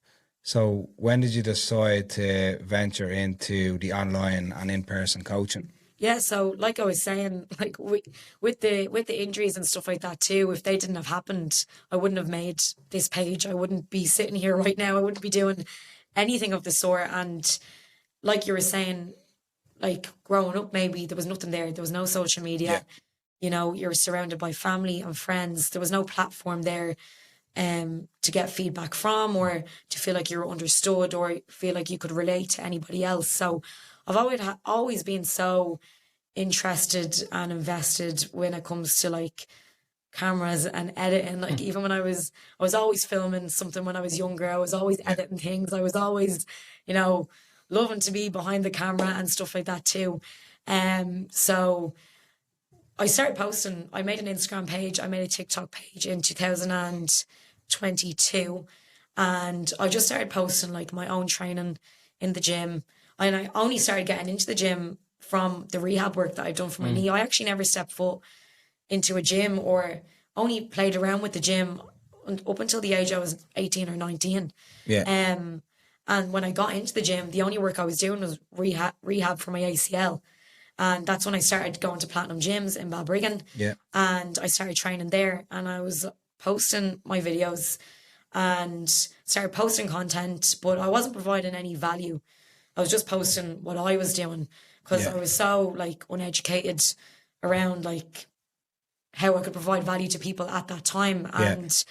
So when did you decide to venture into the online and in-person coaching? Yeah, so like I was saying, like with the injuries and stuff like that too, if they didn't have happened, I wouldn't have made this page. I wouldn't be sitting here right now. I wouldn't be doing anything of the sort. And like you were saying, like growing up, maybe there was nothing there. There was no social media. Yeah. You know, you're surrounded by family and friends. There was no platform there to get feedback from or to feel like you were understood or feel like you could relate to anybody else. So I've always been so interested and invested when it comes to like cameras and editing. Like even when I was always filming something when I was younger. I was always editing things. I was always, you know, loving to be behind the camera and stuff like that too. So I started posting. I made an Instagram page. I made a TikTok page in 2022. And I just started posting like my own training in the gym. And I only started getting into the gym from the rehab work that I've done for my knee. I actually never stepped foot into a gym or only played around with the gym up until the age I was 18 or 19. Yeah. And when I got into the gym, the only work I was doing was rehab for my ACL. And that's when I started going to Platinum Gyms in Balbriggan. Yeah. And I started training there. And I was posting my videos and started posting content, but I wasn't providing any value. I was just posting what I was doing because I was so like uneducated around like how I could provide value to people at that time. And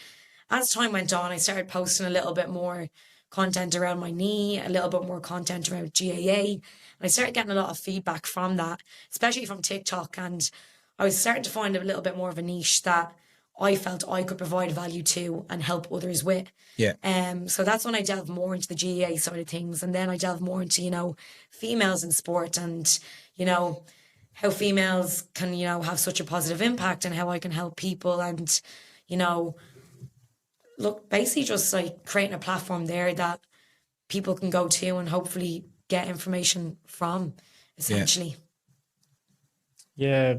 as time went on, I started posting a little bit more content around my knee, a little bit more content around GAA. And I started getting a lot of feedback from that, especially from TikTok. And I was starting to find a little bit more of a niche that I felt I could provide value to and help others with. Yeah. So that's when I delved more into the GAA side of things. And then I delved more into, females in sport and, how females can, have such a positive impact and how I can help people and, look, basically just like creating a platform there that people can go to and hopefully get information from, essentially. Yeah,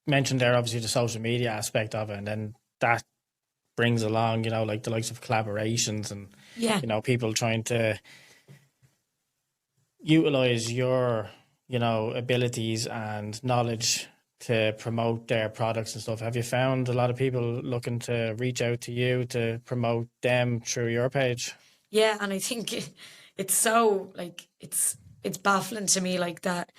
mentioned there obviously the social media aspect of it, and then that brings along, like the likes of collaborations and people trying to utilize your, abilities and knowledge to promote their products and stuff. Have you found a lot of people looking to reach out to you to promote them through your page? Yeah, and I think it's so it's baffling to me that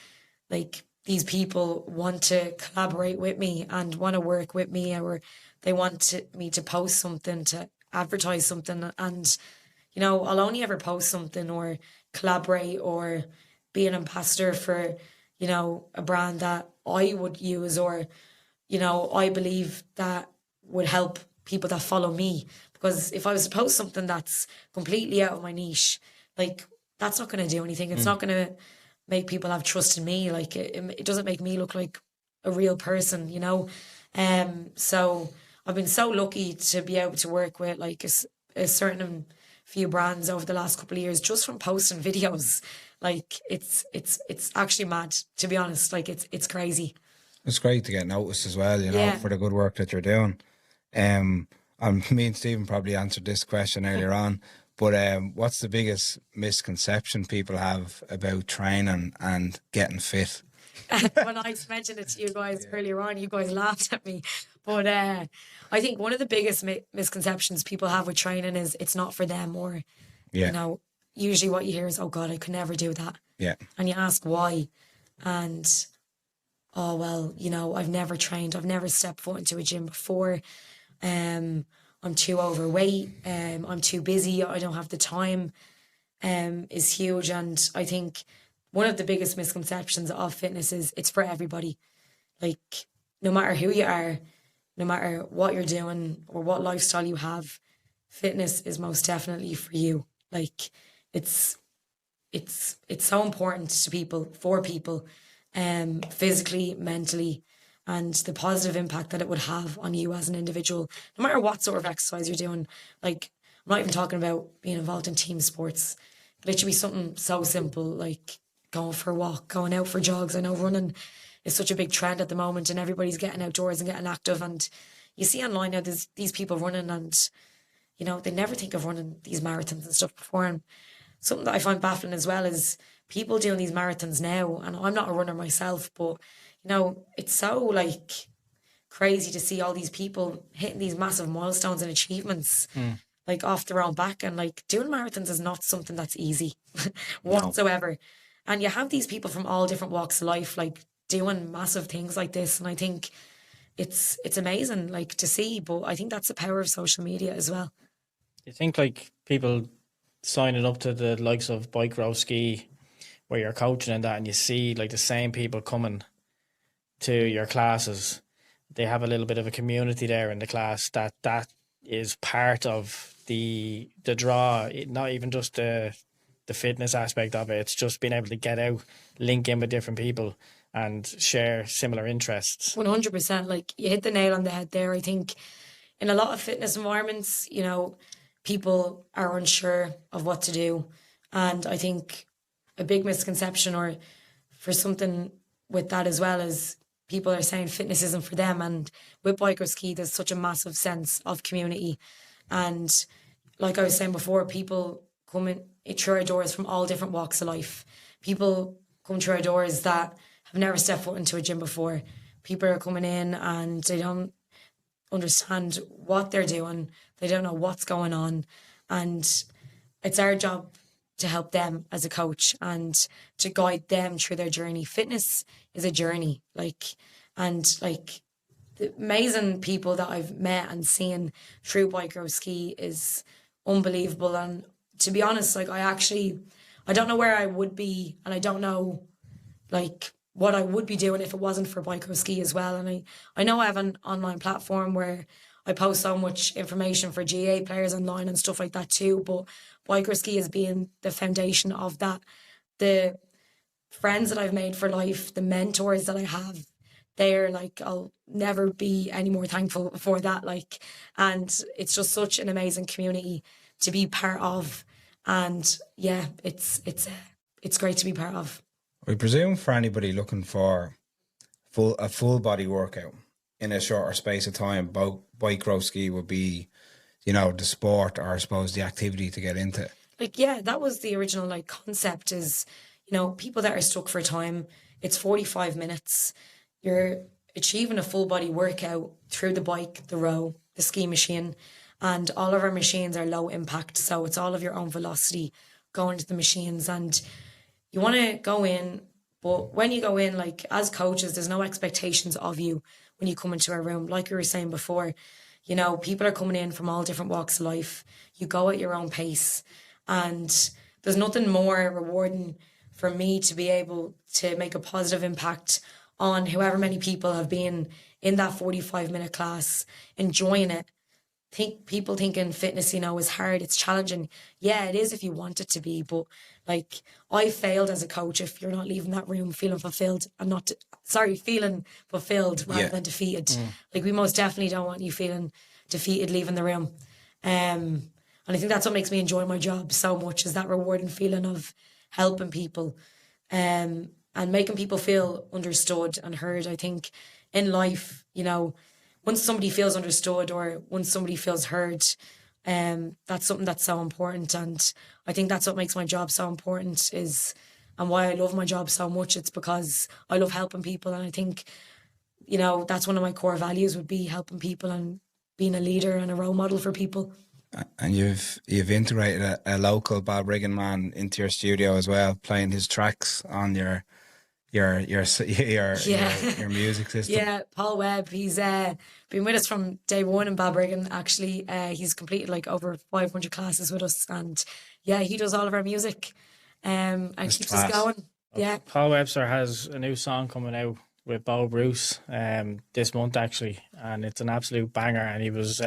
these people want to collaborate with me and want to work with me, or they want me to post something, to advertise something, and I'll only ever post something or collaborate or be an ambassador for a brand that I would use, or I believe that would help people that follow me. Because if I was to post something that's completely out of my niche, that's not going to do anything. It's not going to make people have trust in me. It doesn't make me look like a real person, So I've been so lucky to be able to work with a certain few brands over the last couple of years just from posting videos. It's actually mad, to be honest. It's crazy. It's great to get noticed as well, for the good work that you're doing. And me and Stephen probably answered this question earlier on, but what's the biggest misconception people have about training and getting fit? When I mentioned it to you guys earlier on, you guys laughed at me. But I think one of the biggest misconceptions people have with training is it's not for them, or, usually what you hear is, oh God, I could never do that. Yeah. And you ask why. And, oh, well, I've never trained. I've never stepped foot into a gym before. I'm too overweight. I'm too busy. I don't have the time, is huge. And I think one of the biggest misconceptions of fitness is it's for everybody. No matter who you are, no matter what you're doing or what lifestyle you have, fitness is most definitely for you. It's so important to people, for people, physically, mentally, and the positive impact that it would have on you as an individual, no matter what sort of exercise you're doing. I'm not even talking about being involved in team sports. It should be something so simple, like going for a walk, going out for jogs. I know running is such a big trend at the moment and everybody's getting outdoors and getting active. And you see online now there's these people running and, they never think of running these marathons and stuff before. And something that I find baffling as well is people doing these marathons now. And I'm not a runner myself, but, it's so crazy to see all these people hitting these massive milestones and achievements. Off their own back. And doing marathons is not something that's easy whatsoever. No. And you have these people from all different walks of life, doing massive things like this. And I think it's amazing, to see. But I think that's the power of social media as well. You think people signing up to the likes of Bike Row Ski, where you're coaching and that, and you see the same people coming to your classes, they have a little bit of a community there in the class that is part of the draw, not even just the fitness aspect of it. It's just being able to get out, link in with different people and share similar interests. 100%. You hit the nail on the head there. I think in a lot of fitness environments, people are unsure of what to do. And I think a big misconception, or for something with that as well, is people are saying fitness isn't for them. And with Bike Row Ski, there's such a massive sense of community. And like I was saying before, people come in through our doors from all different walks of life. People come through our doors that have never stepped foot into a gym before. People are coming in and they don't understand what they're doing. They don't know what's going on. And it's our job to help them as a coach and to guide them through their journey. Fitness is a journey, the amazing people that I've met and seen through Bike Row Ski is unbelievable. And to be honest, like I don't know where I would be, and I don't know like what I would be doing if it wasn't for Biker Ski as well. And I know I have an online platform where I post so much information for GA players online and stuff like that too. But Biker Ski has been the foundation of that. The friends that I've made for life, the mentors that I have, they're like, I'll never be any more thankful for that. Like, and it's just such an amazing community to be part of. And yeah, it's great to be part of. We presume for anybody looking for a full body workout in a shorter space of time, bike row ski would be, the sport, or I suppose the activity to get into. Like, yeah, that was the original like concept is, people that are stuck for time, it's 45 minutes. You're achieving a full body workout through the bike, the row, the ski machine, and all of our machines are low impact. So it's all of your own velocity going to the machines, and you want to go in, but when you go in, like as coaches, there's no expectations of you when you come into a room. Like we were saying before, people are coming in from all different walks of life. You go at your own pace, and there's nothing more rewarding for me to be able to make a positive impact on however many people have been in that 45-minute class, enjoying it. People thinking fitness, is hard, it's challenging. Yeah, it is if you want it to be, but like I failed as a coach if you're not leaving that room feeling fulfilled and feeling fulfilled rather than defeated. Like we most definitely don't want you feeling defeated leaving the room. And I think that's what makes me enjoy my job so much, is that rewarding feeling of helping people and making people feel understood and heard. I think in life, once somebody feels understood or once somebody feels heard, that's something that's so important. And I think that's what makes my job so important and why I love my job so much. It's because I love helping people. And I think, that's one of my core values would be helping people and being a leader and a role model for people. And you've integrated a local Balbriggan man into your studio as well, playing his tracks on your music system. Yeah, Paul Webb, he's been with us from day one in Balbriggan. Actually, he's completed like over 500 classes with us, and yeah, he does all of our music and keeps us going. Yeah, Paul Webster has a new song coming out with Bo Bruce this month actually, and it's an absolute banger. And he was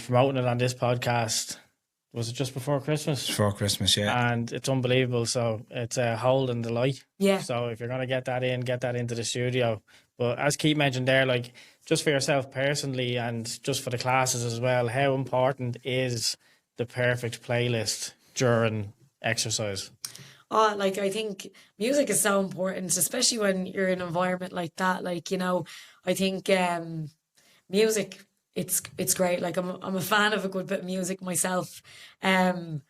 promoting it on this podcast. Was it just before Christmas? Before Christmas, yeah. And it's unbelievable. So it's a hold and delight. Yeah. So if you're going to get that into the studio. But as Keith mentioned there, like just for yourself personally and just for the classes as well, how important is the perfect playlist during exercise? Oh, like I think music is so important, especially when you're in an environment like that. Like, I think music, it's great. Like I'm a fan of a good bit of music myself. And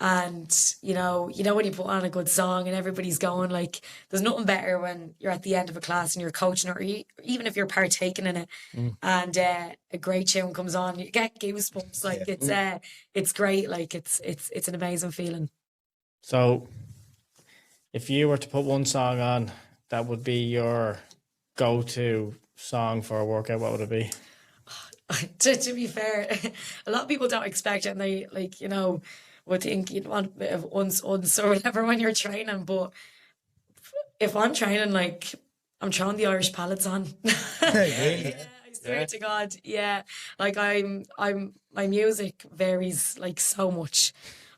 when you put on a good song and everybody's going, like there's nothing better when you're at the end of a class and you're coaching, or even if you're partaking in it and a great tune comes on, you get goosebumps. Like it's great. Like it's an amazing feeling. So if you were to put one song on that would be your go-to song for a workout, what would it be? To be fair, a lot of people don't expect it, and they would think you'd want a bit of uns or whatever when you're training. But if I'm training, like I'm throwing the Irish palettes on. Yeah, I swear to God, yeah. Like my music varies like so much.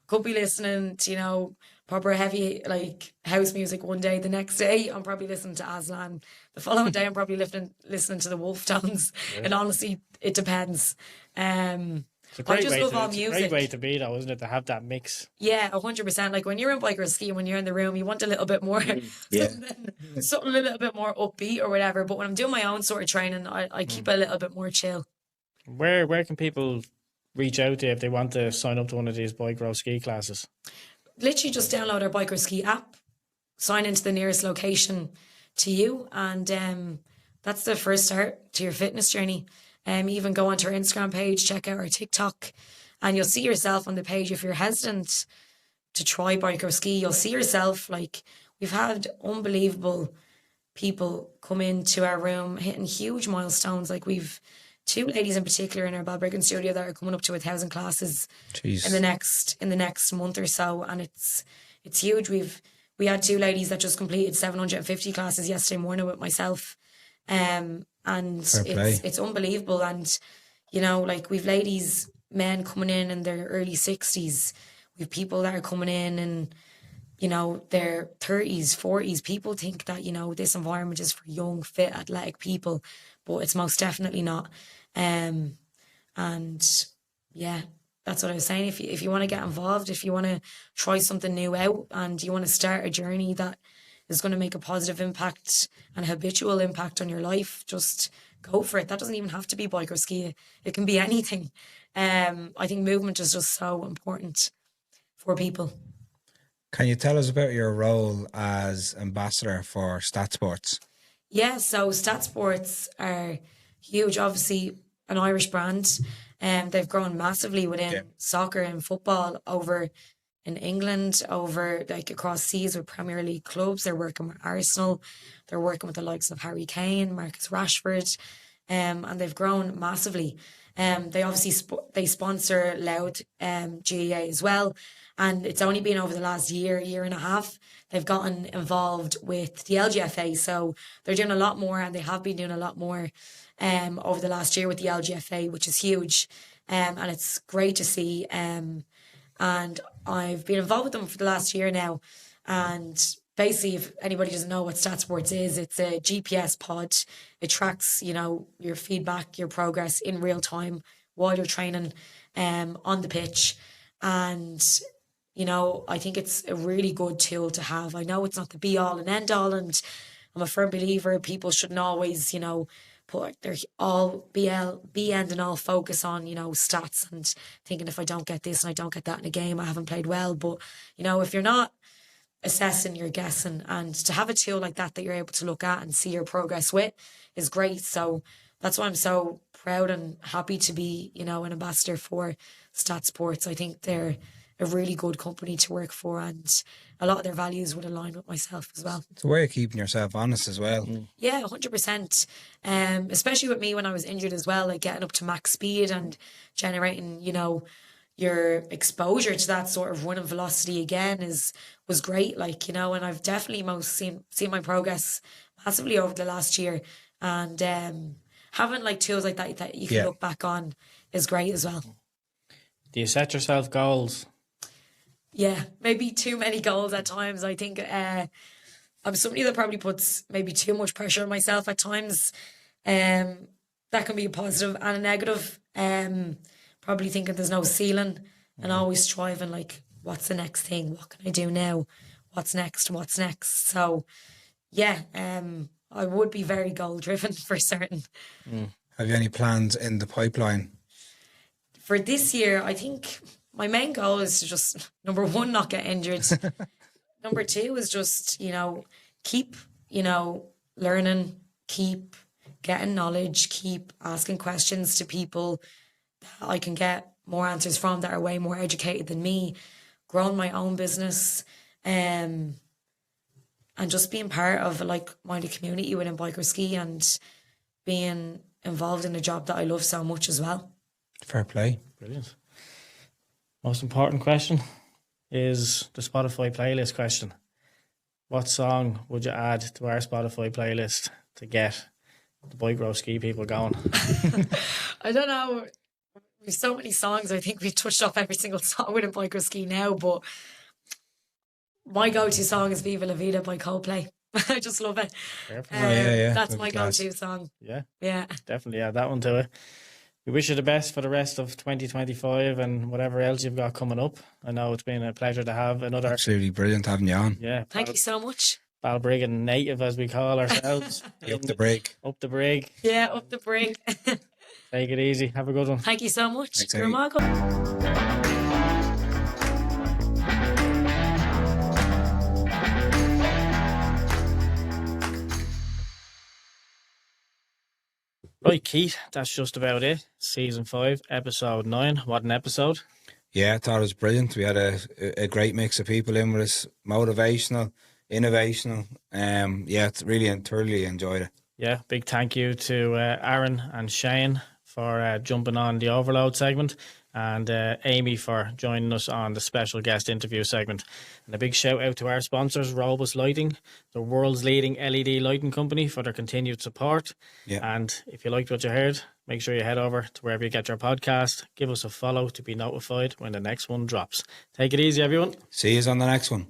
Could be listening to proper heavy like house music one day. The next day I'm probably listening to Aslan. The following day I'm probably listening to the Wolf Tones. Yeah. And honestly, it depends. I just love all music. It's a great way to be though, isn't it? To have that mix. Yeah, 100%. Like when you're in biker ski, when you're in the room, you want a little bit more something a little bit more upbeat or whatever. But when I'm doing my own sort of training, I keep it a little bit more chill. Where can people reach out to if they want to sign up to one of these bike row ski classes? Literally just download our Biker Ski app, sign into the nearest location to you, and that's the first start to your fitness journey. Even go onto our Instagram page, check out our TikTok, and you'll see yourself on the page. If you're hesitant to try Biker Ski, you'll see yourself. Like, we've had unbelievable people come into our room hitting huge milestones. Like, we've two ladies in particular in our Balbriggan studio that are coming up to 1,000 classes Jeez. in the next month or so, and it's huge. We had two ladies that just completed 750 classes yesterday morning with myself, and it's unbelievable. And you know, like we've ladies, men coming in their early 60s. We've people that are coming in and you know, their 30s, 40s. People think that, you know, this environment is for young, fit, athletic people, but it's most definitely not. And yeah, that's what I was saying. If you want to get involved, if you want to try something new out and you want to start a journey that is going to make a positive impact and habitual impact on your life, just go for it. That doesn't even have to be bike or ski. It can be anything. I think movement is just so important for people. Can you tell us about your role as ambassador for Stat Sports? Yeah, so Stat Sports are huge, obviously an Irish brand. They've grown massively within soccer and football over in England, over like across seas with Premier League clubs. They're working with Arsenal. They're working with the likes of Harry Kane, Marcus Rashford, and they've grown massively. They obviously they sponsor Loud GAA as well. And it's only been over the last year and a half, they've gotten involved with the LGFA. So they're doing a lot more, and they have been doing a lot more over the last year with the LGFA, which is huge. And it's great to see. And I've been involved with them for the last year now. And basically, if anybody doesn't know what Stat Sports is, it's a GPS pod. It tracks, you know, your feedback, your progress in real time while you're training on the pitch. And you know, I think it's a really good tool to have. I know it's not the be all and end all, and I'm a firm believer people shouldn't always, you know, put their all be end and all focus on, you know, stats and thinking if I don't get this and I don't get that in a game, I haven't played well. But, you know, if you're not assessing, you're guessing, and to have a tool like that you're able to look at and see your progress with is great. So that's why I'm so proud and happy to be, you know, an ambassador for Stat Sports. I think they're a really good company to work for, and a lot of their values would align with myself as well. It's a way of keeping yourself honest as well. Yeah, 100%. Especially with me when I was injured as well, like getting up to max speed and generating, you know, your exposure to that sort of running velocity again was great. Like, you know, and I've definitely seen my progress massively over the last year, and having like tools like that you can look back on is great as well. Do you set yourself goals? Yeah, maybe too many goals at times. I think I'm somebody that probably puts maybe too much pressure on myself at times. That can be a positive and a negative. Probably thinking there's no ceiling and always striving like, what's the next thing? What can I do now? What's next? So, yeah, I would be very goal driven for certain. Have you any plans in the pipeline? For this year, I think my main goal is to just, number one, not get injured. Number two is just, you know, keep, you know, learning, keep getting knowledge, keep asking questions to people that I can get more answers from that are way more educated than me, growing my own business, and just being part of a like-minded community within biker ski and being involved in a job that I love so much as well. Fair play. Brilliant. Most important question is the Spotify playlist question. What song would you add to our Spotify playlist to get the bike row ski people going? I don't know. There's so many songs. I think we've touched off every single song within bike row ski now, but my go-to song is Viva La Vida by Coldplay. I just love it. That's my go-to song. Yeah. Yeah. Definitely add that one to it. We wish you the best for the rest of 2025 and whatever else you've got coming up. I know it's been a pleasure to have another... Absolutely brilliant having you on. Yeah. Thank you so much. Balbriggan native, as we call ourselves. Up the break. Up the brig. Yeah, up the brig. Take it easy. Have a good one. Thank you so much. Thanks, You're Amy. welcome. Right, Keith, that's just about it. Season 5, episode 9. What an episode. Yeah, I thought it was brilliant. We had a great mix of people in with us, motivational, innovational. It's really thoroughly enjoyed it. Yeah, big thank you to Aaron and Shane for jumping on the Overload segment, and Amy for joining us on the special guest interview segment. And a big shout out to our sponsors, Robus Lighting, the world's leading LED lighting company, for their continued support. Yeah. And if you liked what you heard, make sure you head over to wherever you get your podcast. Give us a follow to be notified when the next one drops. Take it easy, everyone. See you on the next one.